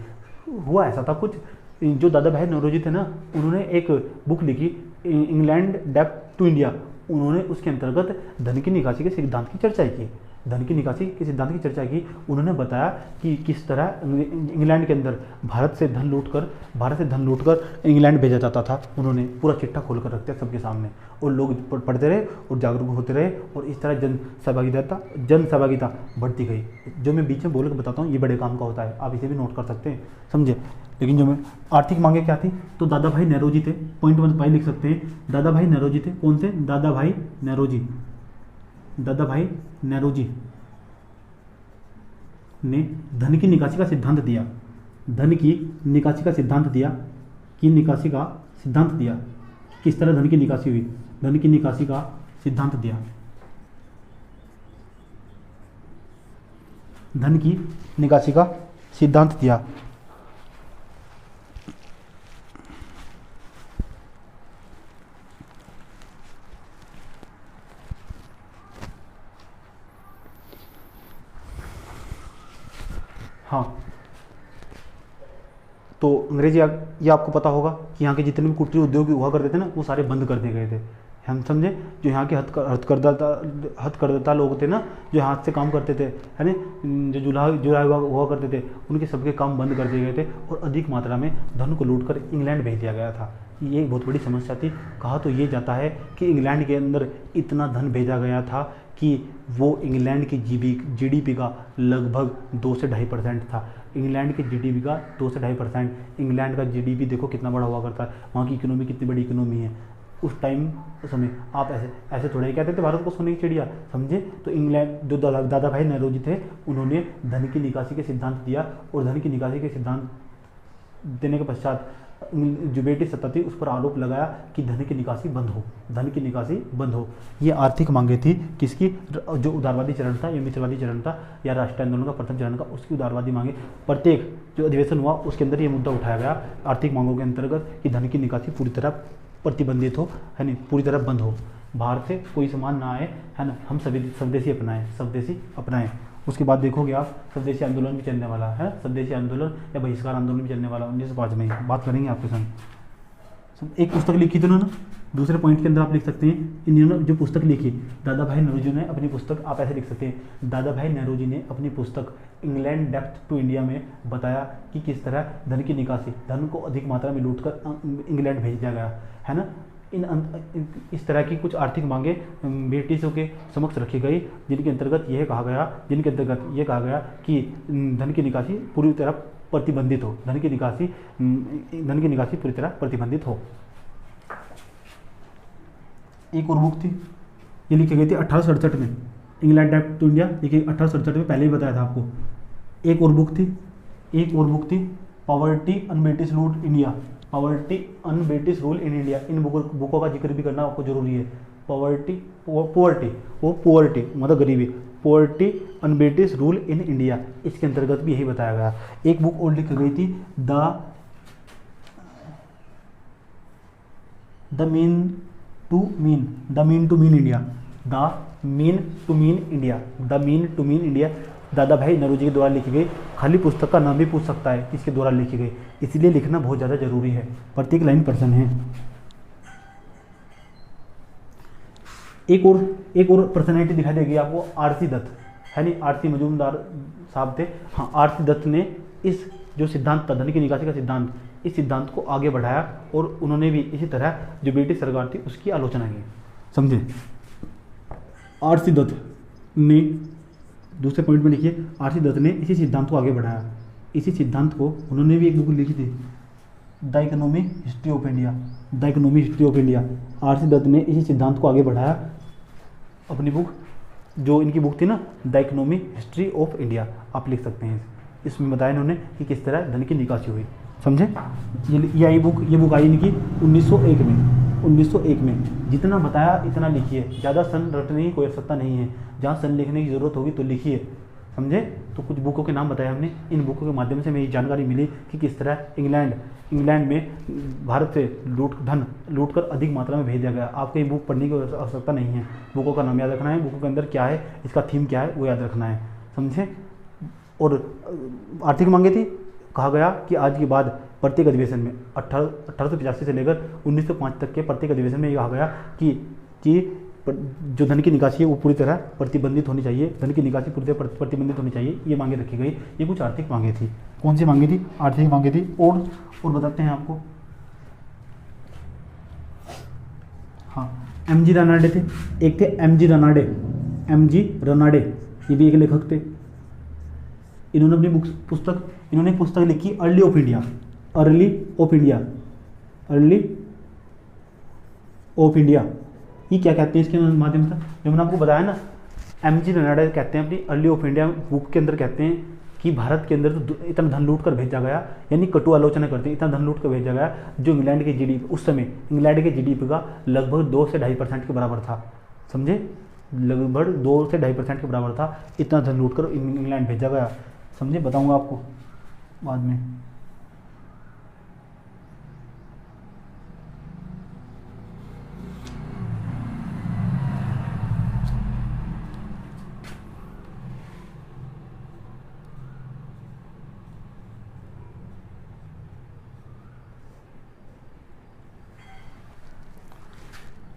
हुआ ऐसा था कुछ, जो दादा भाई नौरोजी थे ना, उन्होंने एक बुक लिखी, इंग्लैंड डेब्ट टू इंडिया। उन्होंने उसके अंतर्गत धन की निकासी के सिद्धांत की चर्चा की, उन्होंने बताया कि किस तरह इंग्लैंड के अंदर भारत से धन लूटकर इंग्लैंड भेजा जाता था। उन्होंने पूरा चिट्ठा खोल कर रख दिया सबके सामने, और लोग पढ़ते रहे और जागरूक होते रहे, और इस तरह जन सहभागिता बढ़ती गई। जो मैं बीच में बोल के बताता हूँ ये बड़े काम का होता है, आप इसे भी नोट कर सकते हैं, समझे। लेकिन जो मैं आर्थिक मांगे क्या थी, तो दादा भाई नौरोजी थे, पॉइंट 1 लिख सकते हैं। दादा भाई नौरोजी थे, कौन से, दादा भाई नौरोजी ने धन की निकासी का सिद्धांत दिया, किस तरह धन की निकासी हुई, धन की निकासी का सिद्धांत दिया। हाँ, तो अंग्रेजी, ये आपको पता होगा कि यहाँ के जितने भी कुटीर उद्योग हुआ करते थे ना, वो सारे बंद कर दिए गए थे, हम समझे, जो यहाँ के हथकरघा लोग थे ना, जो हाथ से काम करते थे, है ना, जो जुलाहा हुआ करते थे, उनके सबके काम बंद कर दिए गए थे और अधिक मात्रा में धन को लूटकर इंग्लैंड भेज दिया गया था। ये एक बहुत बड़ी समस्या थी। कहा तो ये जाता है कि इंग्लैंड के अंदर इतना धन भेजा गया था कि वो इंग्लैंड की जीडीपी का लगभग 2 से 2.5% था। इंग्लैंड की जीडीपी का 2 से 2.5%। इंग्लैंड का जीडीपी देखो कितना बड़ा हुआ करता है, वहाँ की इकोनॉमी कितनी बड़ी इकोनॉमी है उस टाइम समय। आप ऐसे ऐसे थोड़ा ही कहते थे भारत को सोने की चिड़िया, समझे। तो इंग्लैंड जो दादा भाई नेहरू थे, उन्होंने धन की निकासी के सिद्धांत दिया और धन की निकासी के सिद्धांत देने के पश्चात जो ब्रिटिश सत्ता थी उस पर आरोप लगाया कि धन की निकासी बंद हो, धन की निकासी बंद हो। ये आर्थिक मांगे थी किसकी, जो उदारवादी चरण था या मित्रवादी चरण था या राष्ट्रीय आंदोलन का प्रथम चरण का, उसकी उदारवादी मांगे। प्रत्येक जो अधिवेशन हुआ उसके अंदर ये मुद्दा उठाया गया आर्थिक मांगों के अंतर्गत कि धन की निकासी पूरी तरह प्रतिबंधित हो, है नहीं, पूरी तरह बंद हो, बाहर से कोई सामान ना आए, है ना, हम सभी स्वदेशी अपनाएं। उसके बाद देखोगे आप स्वदेशी आंदोलन भी चलने वाला है, स्वदेशी आंदोलन या बहिष्कार आंदोलन भी चलने वाला 1905 में, बात करेंगे आपके संग। एक पुस्तक लिखी थी उन्होंने, दूसरे पॉइंट के अंदर आप लिख सकते हैं, इन्होंने जो पुस्तक लिखी दादा भाई नेहरू ने अपनी पुस्तक, आप ऐसे लिख सकते हैं, दादा भाई नेहरू जी ने अपनी पुस्तक इंग्लैंड डेप्थ टू इंडिया में बताया कि किस तरह धन की निकासी, धन को अधिक मात्रा में लूटकर इंग्लैंड भेज दिया गया, है ना। इस तरह की कुछ आर्थिक मांगे ब्रिटिशों के समक्ष रखी गई, जिनके अंतर्गत ये कहा गया कि धन की निकासी पूरी तरह प्रतिबंधित हो, धन की निकासी पूरी तरह प्रतिबंधित हो। एक और बुक थी, ये लिखी गई थी 1867 में, इंग्लैंड एक्ट टू इंडिया, लिखी 1867 में, पहले ही बताया था आपको। एक और बुक थी poverty un British rule India, poverty un British rule in India. इन बुकों का जिक्र भी करना आपको जरूरी है। पोवर्टी मतलब गरीबी, poverty on British rule in India, इसके अंतर्गत भी यही बताया गया। एक बुक और लिखी गई थी the mean to mean India, Dadabhai Nehru ji के द्वारा लिखी गई। खाली पुस्तक का नाम भी पूछ सकता है किसके द्वारा लिखी गई, इसलिए लिखना बहुत ज़्यादा जरूरी है, प्रत्येक लाइन पर्सन है। एक और पर्सनैलिटी दिखाई देगी आपको, आरसी दत्त, है नहीं, आरसी मजूमदार साहब थे। हाँ, आरसी दत्त ने इस जो सिद्धांत था धन की निकासी का सिद्धांत, इस सिद्धांत को आगे बढ़ाया और उन्होंने भी इसी तरह जो ब्रिटिश सरकार थी उसकी आलोचना की, समझे। आरसी दत्त ने, दूसरे पॉइंट में लिखिए, आरसी दत्त ने इसी सिद्धांत को आगे बढ़ाया। इसी सिद्धांत को उन्होंने भी एक बुक लिखी थी, the economic history of India. R C Dutt ने इसी सिद्धांत को आगे बढ़ाया, अपनी बुक, जो इनकी बुक थी ना, the economic history of India, आप लिख सकते हैं। इसमें बताया इन्होंने कि किस तरह धन की निकासी हुई, समझे। ये बुक आई इनकी 1901 में। जितना बताया इतना लिखिए, ज़्यादा सन रटने की कोई आवश्यकता नहीं है, जहाँ सन लिखने की ज़रूरत होगी तो लिखिए, समझे। तो कुछ बुकों के नाम बताए हमने, इन बुकों के माध्यम से मेरी जानकारी मिली कि किस तरह इंग्लैंड में भारत से धन लूट कर अधिक मात्रा में भेज दिया गया। आपको ये बुक पढ़ने की आवश्यकता नहीं है, बुकों का नाम याद रखना है, बुकों के अंदर क्या है, इसका थीम क्या है वो याद रखना है, समझे। और आर्थिक मांगे थी, कहा गया कि आज के बाद प्रत्येक अधिवेशन में 1885 से लेकर 1905 तक के प्रत्येक अधिवेशन में ये कहा गया कि जो धन की निकासी है वो पूरी तरह प्रतिबंधित होनी चाहिए, धन की निकासी पूरी तरह प्रतिबंधित होनी चाहिए, ये मांगे रखी गई। ये कुछ आर्थिक मांगे थी। कौन सी मांगे थी? आर्थिक मांगे थी। और बताते हैं आपको। हाँ, एमजी रनाडे थे, एक थे एमजी रनाडे, ये भी एक लेखक थे। इन्होंने अपनी पुस्तक लिखी अर्ली ऑफ इंडिया। ये क्या कहते हैं इसके माध्यम से, जो मैंने आपको बताया ना, एमजी रनाडे कहते हैं अपनी अर्ली ऑफ इंडिया बुक के अंदर, कहते हैं कि भारत के अंदर तो इतना धन लूट कर भेजा गया, यानी कटु आलोचना करते हैं, इतना धन लूट कर भेजा गया जो इंग्लैंड के जीडीपी, उस समय इंग्लैंड के जीडीपी का लगभग 2 से 2.5% के बराबर था, समझे, लगभग 2 से 2.5% के बराबर था। इतना धन लूट कर इंग्लैंड भेजा गया, समझे, बताऊंगा आपको बाद में।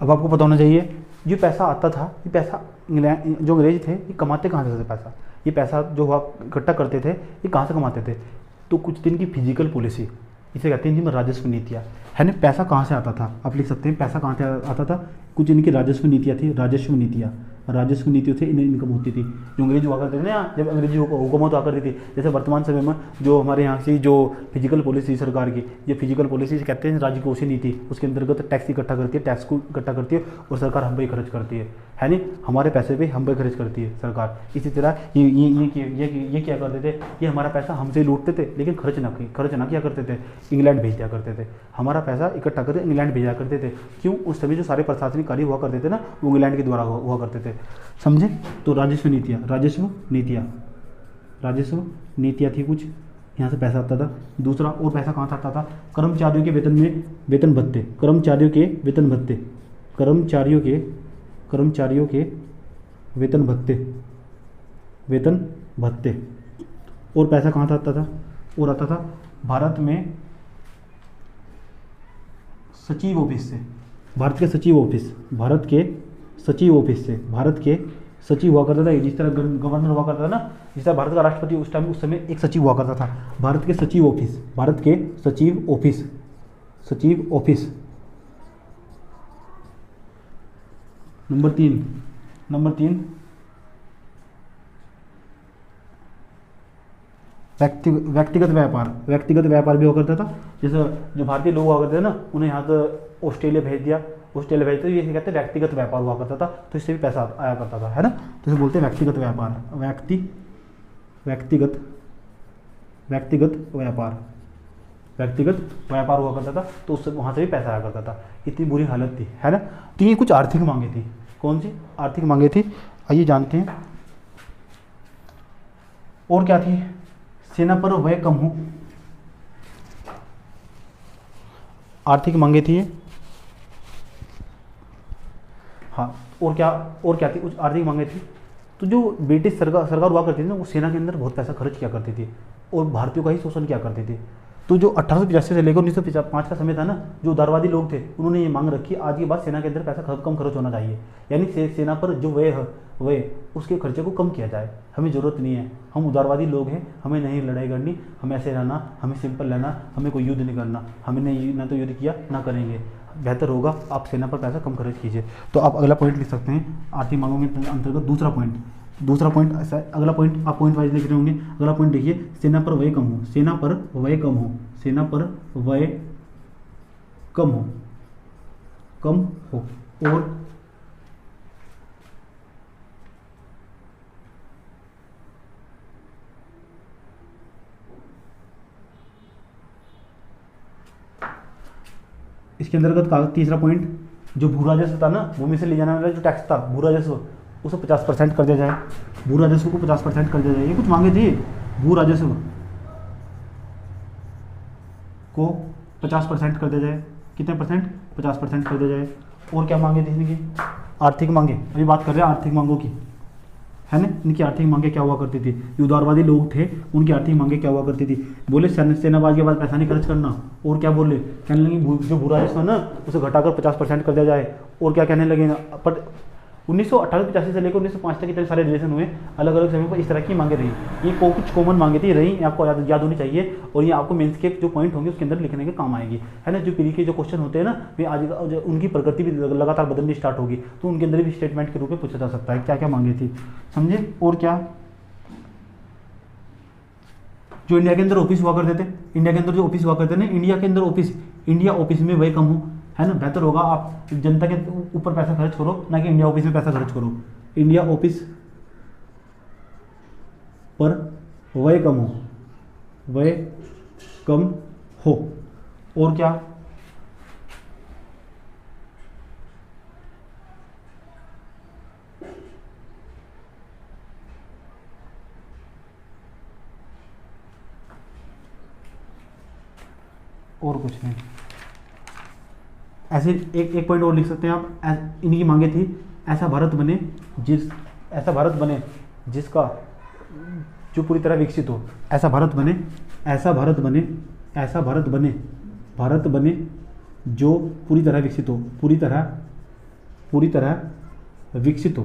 अब आपको पता होना चाहिए जो पैसा आता था, ये पैसा इंग्लैंड जो अंग्रेज थे ये कमाते कहाँ से थे पैसा, ये पैसा जो हुआ इकट्ठा करते थे ये कहाँ से कमाते थे, तो कुछ दिन की फिजिकल पॉलिसी, इसे कहते हैं जिनमें राजस्व नीतियाँ है ना। पैसा कहाँ से आता था, आप लिख सकते हैं पैसा कहाँ से आता था, कुछ इनकी राजस्व नीतियाँ थी, राजस्व नीतियाँ, राजस्व नीतियों से इनकम होती थी। जो अंग्रेज हुआ करते थे ना, जब अंग्रेजी हुकूमत हुआ करती थी, जैसे वर्तमान समय में जो हमारे यहाँ से जो फिजिकल पॉलिसी सरकार की, ये फिजिकल पॉलिसी कहते हैं राजकोषीय नीति, उसके अंतर्गत टैक्स इकट्ठा करती है, टैक्स को इकट्ठा करती है और सरकार हम पे खर्च करती है नहीं, हमारे पैसे पे हम पे खर्च करती है सरकार। इसी तरह ये क्या करते थे, ये हमारा पैसा हमसे लूटते थे लेकिन खर्च ना किया करते थे, इंग्लैंड भेज दिया करते थे, हमारा पैसा इकट्ठा करके इंग्लैंड भेजा करते थे। क्यों, उस समय जो सारे प्रशासनिक कार्य हुआ करते थे ना वो इंग्लैंड के द्वारा हुआ करते थे, समझे। तो राजस्व नीतियाँ थी कुछ, यहाँ से पैसा आता था। दूसरा और पैसा कहाँ से आता था, कर्मचारियों के वेतन में वेतन भत्ते, कर्मचारियों के वेतन भत्ते और पैसा कहाँ से आता था, और आता था भारत में सचिव ऑफिस से, भारत के सचिव हुआ करता था। जिस तरह गवर्नर हुआ करता था ना, जिस तरह भारत का राष्ट्रपति उस समय एक सचिव हुआ करता था, भारत के सचिव ऑफिस। नंबर तीन व्यक्तिगत व्यापार भी हुआ करता था। जैसे जो भारतीय लोग हुआ करते थे ना, उन्हें यहाँ से ऑस्ट्रेलिया भेज दिया, तो ये कहते हैं व्यक्तिगत व्यापार हुआ करता था, तो इससे भी पैसा आया करता था, है ना। तो इसे बोलते हैं व्यक्तिगत व्यापार हुआ करता था, तो उससे वहाँ से भी पैसा आया करता था। इतनी बुरी हालत थी, है ना। तो ये कुछ आर्थिक मांगे थी, कौन सी आर्थिक मांगे थी, आइए जानते हैं। और क्या थी, सेना पर व्यय कम हो, आर्थिक मांगे थी। हाँ, और क्या थी, कुछ आर्थिक मांगे थी। तो जो ब्रिटिश सरकार हुआ करती थी ना, वो सेना के अंदर बहुत पैसा खर्च किया करती थी और भारतीयों का ही शोषण किया करती थी। तो जो 1885 से लेकर 1905 का समय था ना, जो उदारवादी लोग थे उन्होंने ये मांग रखी, आज के बाद सेना के अंदर पैसा कम खर्च होना चाहिए, यानी सेना पर जो व्यय उसके खर्चे को कम किया जाए। हमें ज़रूरत नहीं है, हम उदारवादी लोग हैं, हमें नहीं लड़ाई करनी, हमें ऐसे रहना, हमें सिंपल रहना, हमें कोई युद्ध नहीं करना, हमने ना तो युद्ध किया ना करेंगे, बेहतर होगा आप सेना पर पैसा कम खर्च कीजिए। तो आप अगला पॉइंट लिख सकते हैं, आर्थिक मांगों के अंतर्गत दूसरा पॉइंट ऐसा, अगला पॉइंट आप पॉइंट वाइज लिख रहे होंगे। अगला पॉइंट देखिए, सेना पर व्यय कम हो, और इसके अंतर्गत का तीसरा पॉइंट, जो भू राजस्व था ना, भूमि से ले जाने वाला जो टैक्स था, भू राजस्व, उसे 50% कर दिया जाए, भू राजस्व को 50% कर दिया जाए। ये कुछ मांगे थी, भू राजस्व को 50% कर दिया जाए। कितने परसेंट, 50% कर दिया जाए। और क्या मांगे थी इनकी, आर्थिक मांगे, अभी बात कर रहे हैं आर्थिक मांगों की, है ना। इनकी आर्थिक मांगे क्या हुआ करती थी, जो उदारवादी लोग थे उनकी आर्थिक मांगे क्या हुआ करती थी, बोले सेनाबाज के बाद पैसा नहीं खर्च करना। और क्या बोले, कहने लगे जो भू राजस्व ना उसे घटाकर 50% कर दिया जाए। और क्या कहने लगे ना, पर 1988 से लेकर 1905 तक इतने सारे रिलेशन हुए, अलग अलग समय पर इस तरह की मांगे रही। ये कुछ कॉमन मांगे थी रही, आपको याद होनी चाहिए, और ये आपको मेंस के जो पॉइंट होंगे उसके अंदर लिखने के काम आएगी, है ना। जो पीढ़ी के जो क्वेश्चन होते हैं ना, वे आज उनकी प्रकृति भी लगातार बदलनी स्टार्ट होगी, तो उनके अंदर भी स्टेटमेंट के रूप में पूछा जा सकता है क्या क्या मांगे थी, समझे। और क्या, जो इंडिया के अंदर ऑफिस हुआ करते थे, इंडिया के अंदर जो ऑफिस हुआ करते थे ना, इंडिया ऑफिस में व्यय कम हो, है ना। बेहतर होगा आप जनता के ऊपर पैसा खर्च करो, ना कि इंडिया ऑफिस में पैसा खर्च करो। इंडिया ऑफिस पर व्यय कम हो। और क्या, और कुछ नहीं, ऐसे एक पॉइंट और लिख सकते हैं आप। इनकी मांगे थी, ऐसा भारत बने जिसका जो पूरी तरह विकसित हो, ऐसा भारत बने जो पूरी तरह विकसित हो, पूरी तरह विकसित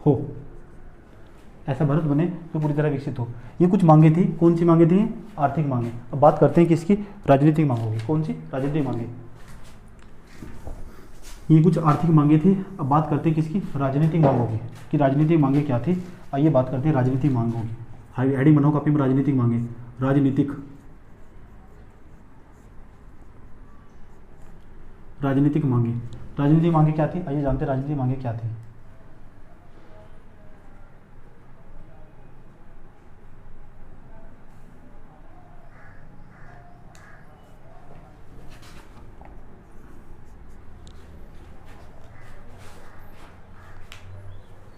हो, ऐसा भारत बने जो पूरी तरह विकसित हो। ये कुछ मांगे थी, कौन सी मांगे थी? आर्थिक मांगे। अब बात करते हैं किसकी? राजनीतिक मांगों की। कौन सी? राजनीतिक मांगे। ये कुछ आर्थिक मांगे थी, अब बात करते हैं किसकी? राजनीतिक मांगों की, कि राजनीतिक मांगे क्या थी। आइए बात करते हैं राजनीतिक मांगों की। हेडिंग बनाओ कॉपी में, राजनीतिक मांगे। राजनीतिक मांगे। राजनीतिक मांगे क्या थी? आइए जानते हैं राजनीतिक मांगे क्या थी।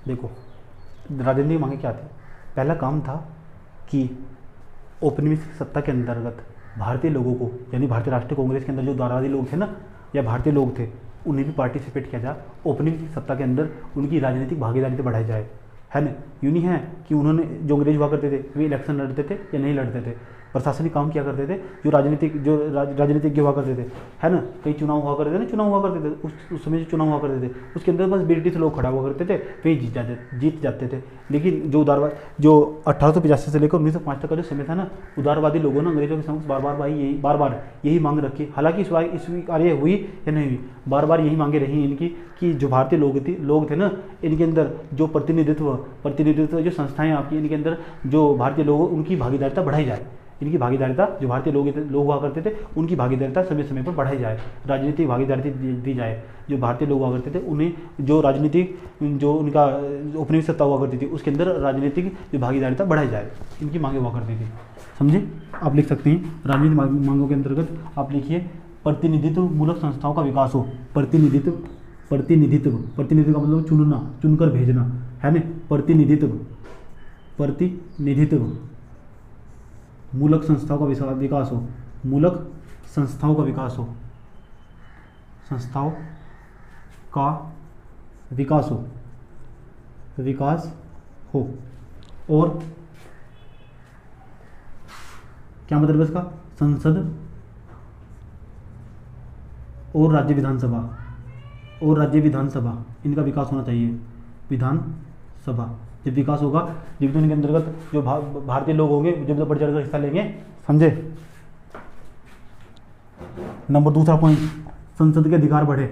देखो, राजनीतिक मांगे क्या थी? पहला काम था कि औपनिवेशिक सत्ता के अंतर्गत भारतीय लोगों को, यानी भारतीय राष्ट्रीय कांग्रेस के अंदर जो दारावादी लोग थे ना, या भारतीय लोग थे, उन्हें भी पार्टिसिपेट किया जाए, औपनिवेशिक सत्ता के अंदर उनकी राजनीतिक भागीदारी बढ़ाई जाए, है ना। यूँ नहीं है कि उन्होंने, जो अंग्रेज हुआ करते थे, वे इलेक्शन लड़ते थे या नहीं लड़ते थे, प्रशासनिक काम किया करते थे। जो राजनीतिज्ञ हुआ करते थे, है ना, कई चुनाव हुआ करते थे ना, चुनाव हुआ करते थे, उस समय जो चुनाव हुआ करते थे उसके अंदर बस ब्रिटिश लोग खड़ा हुआ करते थे, वे जीत जाते थे। लेकिन जो 1885 से लेकर 1905 तक का जो समय था ना, उदारवादी लोगों ने अंग्रेजों के समक्ष बार बार यही मांग रखी। हालांकि स्वीकार्य हुई या नहीं हुई, बार बार यही मांगे रही इनकी, कि जो भारतीय लोग थे ना, इनके अंदर जो प्रतिनिधित्व जो संस्थाएं आपकी, इनके अंदर जो भारतीय लोग, उनकी भागीदारिता बढ़ाई जाए। इनकी भागीदारिता, जो भारतीय लोग हुआ करते थे, उनकी भागीदारिता समय समय पर बढ़ाई जाए, राजनीतिक भागीदारी दी जाए। जो भारतीय लोग हुआ करते थे, उन्हें जो राजनीतिक, जो उनका औपनिवेशिक सत्ता हुआ करती थी, उसके अंदर राजनीतिक जो भागीदारिता बढ़ाई जाए, इनकी मांगे हुआ करती थी। समझे? आप लिख सकते हैं राजनीतिक मांगों के अंतर्गत, आप लिखिए प्रतिनिधित्व मूलक संस्थाओं का विकास हो। प्रतिनिधित्व का मतलब चुनना, चुनकर भेजना, है ना। प्रतिनिधित्व मूलक संस्थाओं का विकास हो। मूलक संस्थाओं का विकास हो। संस्थाओं का विकास हो। और क्या मतलब है इसका? संसद और राज्य विधानसभा इनका विकास होना चाहिए। विधानसभा जब विकास होगा, जब तो इनके अंतर्गत जो भारतीय लोग होंगे, जब तो बढ़ चढ़कर हिस्सा लेंगे। समझे? नंबर दूसरा पॉइंट, संसद के अधिकार बढ़े।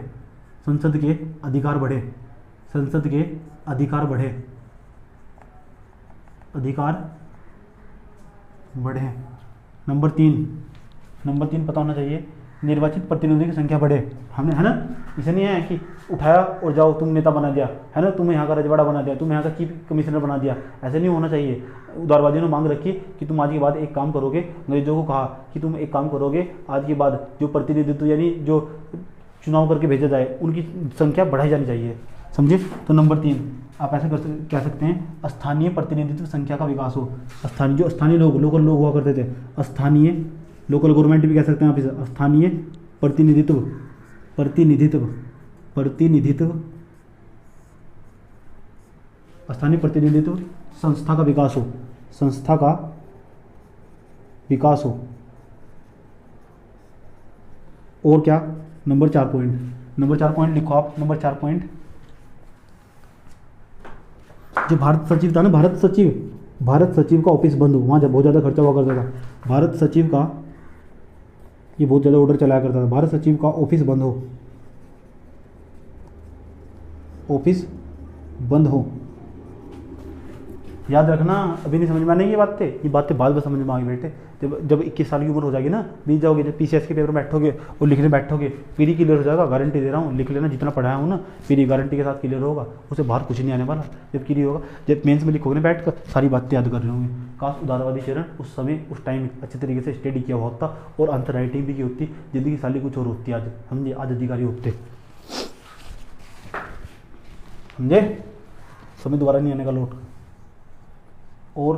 नंबर तीन पता होना चाहिए, निर्वाचित प्रतिनिधियों की संख्या बढ़े। हमने, है ना, इसे नहीं है कि उठाया और जाओ तुम नेता बना दिया, है ना, तुम्हें यहाँ का रजवाड़ा बना दिया, तुम्हें यहाँ का चीफ कमिश्नर बना दिया, ऐसे नहीं होना चाहिए। उदारवादियों ने मांग रखी कि तुम आज के बाद एक काम करोगे, अंग्रेजों को कहा कि तुम एक काम करोगे, आज के बाद जो प्रतिनिधित्व, यानी जो चुनाव करके भेजा जाए, उनकी संख्या बढ़ाई जानी चाहिए। समझे? तो नंबर 3 आप ऐसे कह सकते हैं, स्थानीय प्रतिनिधित्व संख्या का विकास हो। स्थानीय लोग, लोकल लोग हुआ करते थे, स्थानीय, लोकल गवर्नमेंट भी कह सकते हैं आप इसे। स्थानीय प्रतिनिधित्व स्थानीय प्रतिनिधित्व संस्था का विकास हो। और क्या? नंबर 4 पॉइंट लिखो आप। नंबर 4 पॉइंट, जो भारत सचिव था ना, भारत सचिव का ऑफिस बंद हो। वहाँ जब बहुत ज़्यादा खर्चा हुआ करता था, भारत सचिव का, ये बहुत ज़्यादा ऑर्डर चलाया करता था, भारत सचिव का ऑफिस बंद हो। याद रखना, अभी नहीं समझ में आने की ये बातें बाद में समझ में आएगी बेटे। जब 21 साल की उम्र हो जाएगी ना, बीत जाओगे, जब PCS के पेपर में बैठोगे और लिखने बैठोगे, फिर ही क्लियर हो जाएगा। गारंटी दे रहा हूँ, लिख लेना, जितना पढ़ाया हूँ ना, फिर ही गारंटी के साथ क्लियर होगा। उसे बाहर कुछ नहीं आने वाला जब क्लियर होगा। जब मेंस में लिखोगे ना बैठ कर, सारी बातें याद कर रहे होंगे। काश उदारवादी चरण उस समय, उस टाइम अच्छे तरीके से स्टडी किया हुआ होता और आंसर राइटिंग भी की होती, जिंदगी साली कुछ और होती। आज समझे? आज अधिकारी होते। समझे? समय दोबारा नहीं आने का लौट। और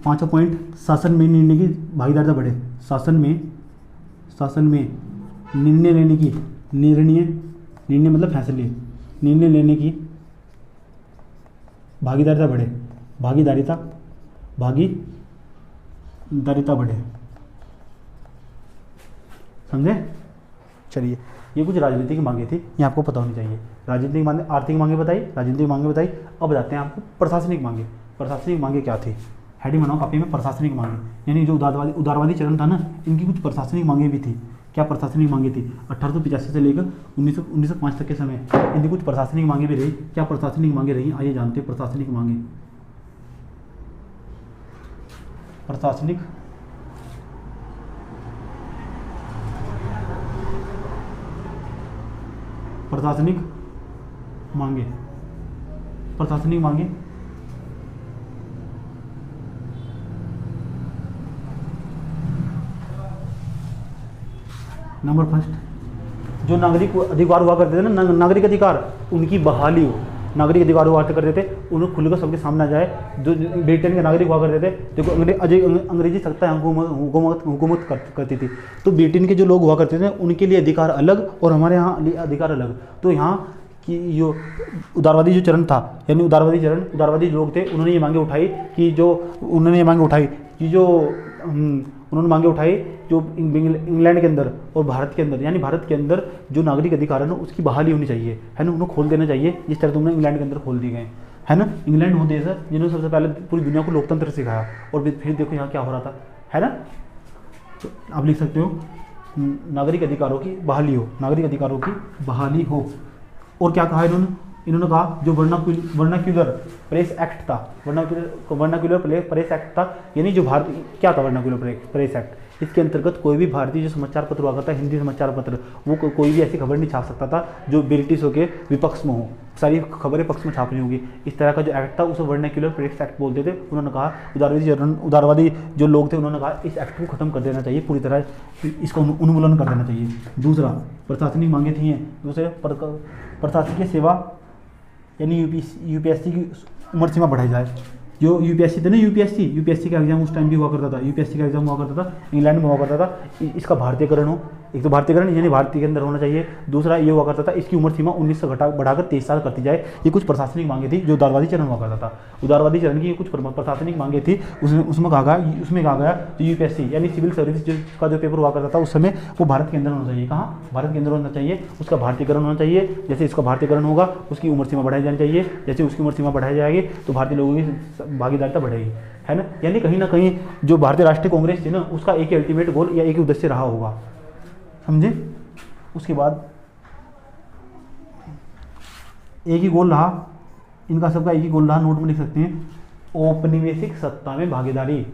5वां पॉइंट, शासन में निर्णय की भागीदारिता बढ़े। शासन में निर्णय लेने की, निर्णय मतलब फैसले, निर्णय लेने की भागीदारिता बढ़े। भागीदारिता बढ़े। समझे? चलिए, ये कुछ राजनीतिक मांगे थी, ये आपको पता होनी चाहिए। राजनीतिक मांगे, आर्थिक मांगे बताई, राजनीतिक मांगे बताई। अब बताते हैं आपको प्रशासनिक मांगे। प्रशासनिक मांगे क्या थी? हेडिंग बनाओ कापी में, प्रशासनिक मांगे। यानी जो उदारवादी चरण था ना, इनकी कुछ प्रशासनिक मांगे भी थी। क्या प्रशासनिक मांगे थी? 1885 से लेकर 1905 तक के समय इनकी कुछ प्रशासनिक मांगे भी रही। क्या प्रशासनिक मांगे रही? आइए जानते हैं प्रशासनिक मांगे। प्रशासनिक प्रशासनिक मांगे, प्रशासनिक मांगे नंबर फर्स्ट, जो नागरिक अधिकार हुआ करते थे ना, नागरिक अधिकार, उनकी बहाली हो। नागरिक अधिकार हुआ करते थे, उन्हें खुलकर सबके सामने आ जाए। जो ब्रिटेन के नागरिक हुआ करते थे, देखो अंग्रेजी सत्ता हुकूमत करती थी, तो ब्रिटेन के जो लोग हुआ करते थे उनके लिए अधिकार अलग और हमारे यहाँ अधिकार अलग। तो यहाँ कि जो उदारवादी जो चरण था, यानी उदारवादी लोग थे, उन्होंने ये मांगे उठाई कि जो इंग्लैंड के अंदर और भारत के अंदर, यानी भारत के अंदर जो नागरिक अधिकार है ना, उसकी बहाली होनी चाहिए, है ना, उन्हें खोल देना चाहिए, जिस तरह तुमने इंग्लैंड के अंदर खोल दिए गए, है ना। इंग्लैंड वो देश है जिन्होंने सबसे पहले पूरी दुनिया को लोकतंत्र सिखाया, और फिर देखो यहाँ क्या हो रहा था, है ना। तो आप लिख सकते हो नागरिक अधिकारों की बहाली हो, नागरिक अधिकारों की बहाली हो। और क्या कहा इन्होंने कहा जो वर्नाक्यूलर प्रेस एक्ट था, वर्नाक्यूलर प्रेस एक्ट था, यानी जो भारत, क्या था वर्नाक्यूलर प्रेस एक्ट? इसके अंतर्गत कोई भी भारतीय जो समाचार पत्र हुआ करता है, हिंदी समाचार पत्र, वो कोई भी ऐसी खबर नहीं छाप सकता था जो ब्रिटिशों के विपक्ष में हो, सारी खबरें पक्ष में छापनी होगी। इस तरह का जो एक्ट था उसे वर्नाक्यूलर प्रेस एक्ट बोलते थे। उन्होंने कहा उदारवादी जो लोग थे, उन्होंने कहा इस एक्ट को खत्म कर देना चाहिए, पूरी तरह इसका उन्मूलन कर देना चाहिए। दूसरा, प्रशासनिक मांगे थी। दूसरे, प्रशासकीय सेवा यानी यूपीएससी की उम्र सीमा बढ़ाई जाए। जो यूपीएससी थे ना, यूपीएससी का एग्जाम उस टाइम भी हुआ करता था, यूपीएससी का एग्जाम हुआ करता था, इंग्लैंड में हुआ करता था। इसका भारतीयकरण हो, एक तो भारतीयकरण यानी भारतीय के अंदर होना चाहिए। दूसरा ये हुआ करता था इसकी उम्र सीमा 19 से बढ़ाकर 23 साल करती जाए। ये कुछ प्रशासनिक मांगे थी जो उदारवादी चरण हुआ करता था। उदारवादी चरण की कुछ प्रशासनिक मांगे थी। उसमें कहा गया तो यूपीएससी यानी सिविल सर्विस का जो पेपर हुआ करता था उस समय, वो भारत के अंदर होना चाहिए। कहाँ? भारत के अंदर होना चाहिए। उसका भारतीयकरण होना चाहिए। जैसे इसका भारतीयकरण होगा, उसकी उम्र सीमा बढ़ाई जानी चाहिए। जैसे उसकी उम्र सीमा बढ़ाई जाएगी तो भारतीय लोगों की भागीदारिता बढ़ेगी, है ना। यानी कहीं ना कहीं जो भारतीय राष्ट्रीय कांग्रेस थी ना, उसका एक ही अल्टीमेट गोल या एक ही उद्देश्य रहा होगा, समझे। उसके बाद एक ही गोल रहा, इनका सबका एक ही गोल रहा, नोट में लिख सकते हैं, औपनिवेशिक सत्ता में भागीदारी।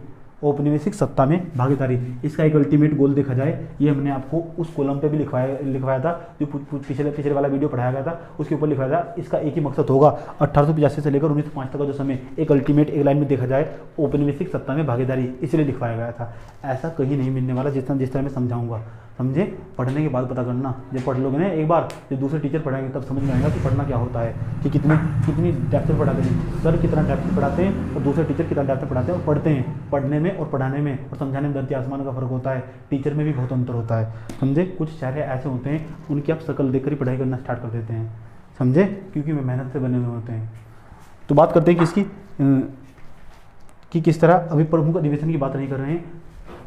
औपनिवेशिक सत्ता में भागीदारी, इसका एक अल्टीमेट गोल देखा जाए। ये हमने आपको उस कॉलम पे भी लिखवाया था, जो पिछले वाला वीडियो पढ़ाया गया था, उसके ऊपर लिखवाया था। इसका एक ही मकसद होगा, 1885 से लेकर 1905 तक का जो समय, एक अल्टीमेट एक लाइन में देखा जाए, औपनिवेशिक सत्ता में भागीदारी, इसलिए लिखवाया गया था। ऐसा कहीं नहीं मिलने वाला, जिस तरह मैं समझाऊंगा, समझे। पढ़ने के बाद पता करना, जब पढ़ लोगे ना एक बार, जब दूसरे टीचर पढ़ाएंगे तब समझ में आएगा कि पढ़ना क्या होता है, कि कितनी डेप्थ में पढ़ाते हैं, सर कितना डेप्थ में पढ़ाते हैं और दूसरे टीचर कितना डेप्थ में पढ़ाते हैं। और पढ़ते हैं, पढ़ने में और पढ़ाने में और समझाने में धरती आसमान का फर्क होता है। टीचर में भी बहुत अंतर होता है, समझे। कुछ चेहरे ऐसे होते हैं उनकी आप शक्ल देखकर ही पढ़ाई करना स्टार्ट कर देते हैं, समझे, क्योंकि वे मेहनत से बने हुए होते हैं। तो बात करते हैं किसकी, कि किस तरह, अभी प्रमुख अधिवेशन की बात नहीं कर रहे हैं,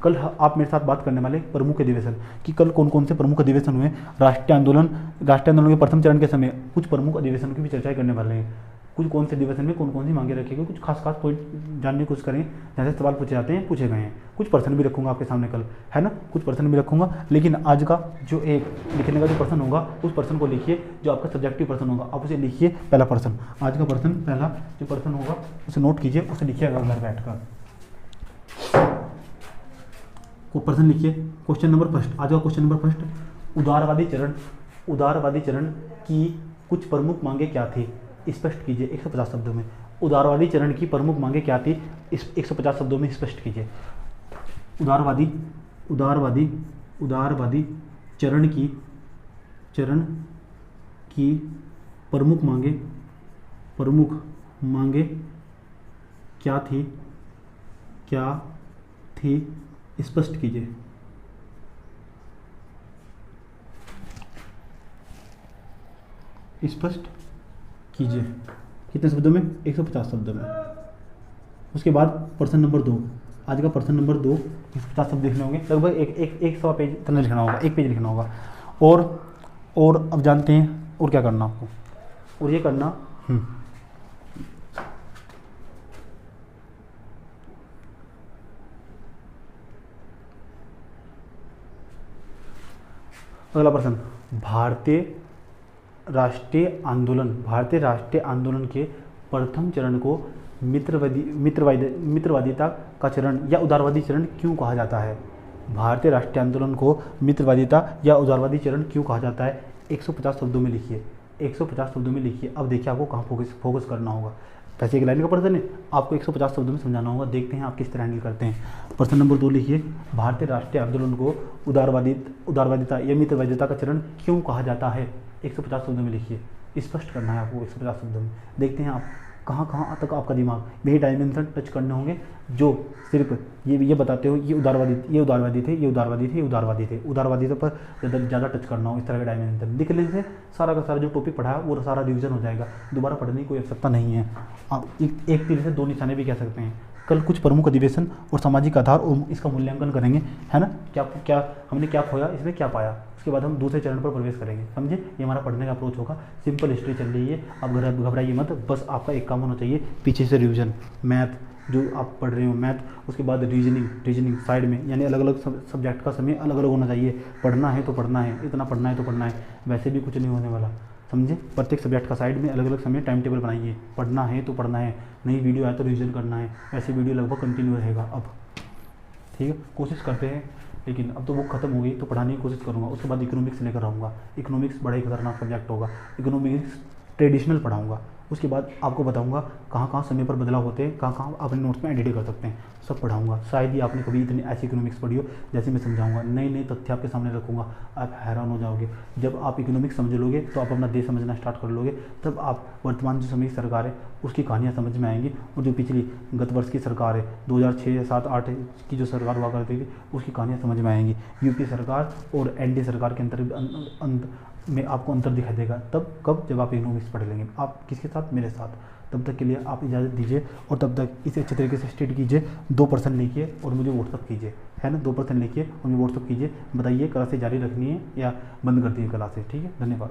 कल आप मेरे साथ बात करने वाले प्रमुख अधिवेशन कि कल कौन कौन से प्रमुख अधिवेशन हुए। राष्ट्रीय आंदोलन के प्रथम चरण के समय कुछ प्रमुख अधिवेशन की भी चर्चा करने वाले हैं। कुछ कौन से अधिवेशन में कौन कौन सी मांगे रखी गई, कुछ खास पॉइंट जानने की कोशिश करें, जैसे सवाल पूछे जाते हैं, पूछे गए हैं। कुछ प्रश्न भी रखूंगा आपके सामने कल, है ना, कुछ प्रश्न भी रखूंगा। लेकिन आज का जो एक लिखने का जो प्रश्न होगा, उस प्रश्न को लिखिए, जो आपका सब्जेक्टिव प्रश्न होगा, आप उसे लिखिए। पहला प्रश्न, आज का प्रश्न, पहला जो प्रश्न होगा उसे नोट कीजिए, उसे लिखिएगा घर बैठकर। को प्रश्न लिखिए, क्वेश्चन नंबर फर्स्ट, आज का क्वेश्चन नंबर फर्स्ट, उदारवादी चरण की कुछ प्रमुख मांगे क्या थी, स्पष्ट कीजिए 150 शब्दों में। उदारवादी चरण की प्रमुख मांगे क्या थी, इस 150 शब्दों में स्पष्ट कीजिए। उदारवादी चरण की प्रमुख मांगे क्या थी, स्पष्ट कीजिए। स्पष्ट कीजिए कितने शब्दों में, 150 शब्दों में। उसके बाद प्रश्न नंबर 2, आज का प्रश्न नंबर 2, 150 शब्द लिखने होंगे, लगभग एक सवा पेज इतना लिखना होगा, एक पेज लिखना होगा। और अब जानते हैं और क्या करना आपको, और ये करना अगला प्रश्न, भारतीय राष्ट्रीय आंदोलन के प्रथम चरण को मित्रवादिता का चरण या उदारवादी चरण क्यों कहा जाता है? भारतीय राष्ट्रीय आंदोलन को मित्रवादिता या उदारवादी चरण क्यों कहा जाता है? 150 शब्दों में लिखिए, 150 शब्दों में लिखिए। अब देखिए आपको कहाँ फोकस करना होगा। वैसे एक लाइन का प्रश्न है, आपको 150 शब्दों में समझाना होगा। देखते हैं आप किस तरह हैंडल करते हैं। प्रश्न नंबर 2 लिखिए, भारतीय राष्ट्रीय आंदोलन को उदारवादिता या मित्रवादिता का चरण क्यों कहा जाता है? 150 शब्दों में लिखिए, स्पष्ट करना है आपको 150 शब्दों में। देखते हैं आप कहाँ तक आपका दिमाग यही डायमेंशन टच करने होंगे जो सिर्फ ये बताते हो ये उदारवादी थे, उदारवादी पर ज़्यादा टच करना हो। इस तरह का डायमेंशन लिख लेने से सारा का सारा जो टॉपिक पढ़ा है वो सारा रिवीजन हो जाएगा, दोबारा पढ़ने की कोई आवश्यकता नहीं है। आप एक तीर से 2 निशाने भी कह सकते हैं। कल कुछ प्रमुख अधिवेशन और सामाजिक आधार और इसका मूल्यांकन करेंगे, है ना। क्या हमने क्या खोया, इसमें क्या पाया, उसके बाद हम दूसरे चरण पर प्रवेश करेंगे। समझे, ये हमारा पढ़ने का अप्रोच होगा। सिंपल हिस्ट्री चल रही है, आप घबराइए मत। बस आपका एक काम होना चाहिए, पीछे से रिवीजन, मैथ जो आप पढ़ रहे हो मैथ, उसके बाद रीजनिंग साइड में, यानी अलग अलग सब्जेक्ट का समय अलग अलग होना चाहिए। पढ़ना है तो पढ़ना है, इतना पढ़ना है तो पढ़ना है, वैसे भी कुछ नहीं होने वाला। समझे, प्रत्येक सब्जेक्ट का साइड में अलग अलग समय टाइम टेबल बनाइए। पढ़ना है तो पढ़ना है, नई वीडियो आए तो रिवीजन करना है। वैसे वीडियो लगभग कंटिन्यू रहेगा अब, ठीक है। कोशिश करते हैं, लेकिन अब तो बुक खत्म हो गई तो पढ़ाने की कोशिश करूँगा। उसके बाद इकोनॉमिक्स लेकर आऊँगा। इकोनॉमिक्स बड़ा ही खतरनाक सब्जेक्ट होगा। इकोनॉमिक्स ट्रेडिशनल पढ़ाऊँगा। उसके बाद आपको बताऊंगा कहाँ समय पर बदलाव होते हैं, कहाँ अपने नोट्स में एडिट कर सकते हैं, सब पढ़ाऊंगा। शायद ही आपने कभी इतनी ऐसी इकोनॉमिक्स पढ़ी हो जैसे मैं समझाऊंगा। नए तथ्य आपके सामने रखूंगा, आप हैरान हो जाओगे। जब आप इकोनॉमिक्स समझ लोगे तो आप अपना देश समझना स्टार्ट कर लोगे। तब आप वर्तमान जो समय की सरकार है उसकी कहानियाँ समझ में आएंगी, और जो पिछली गत वर्ष की सरकार है 2006, 7, 8 की जो सरकार हुआ करती थी उसकी कहानियाँ समझ में आएंगी। यूपी सरकार और एनडीए सरकार के अंतर में आपको अंतर दिखाई देगा। तब कब, जब आप इकोनॉमिक्स पढ़ लेंगे। आप किसके साथ, मेरे साथ। तब तक के लिए आप इजाज़त दीजिए, और तब तक इसे अच्छे तरीके से स्टेट कीजिए। 2% लिखिए और मुझे व्हाट्सअप कीजिए, है ना। 2% लिखिए और मुझे व्हाट्सअप कीजिए, बताइए क्लासें जारी रखनी है या बंद कर दी है क्लासें, ठीक है। धन्यवाद।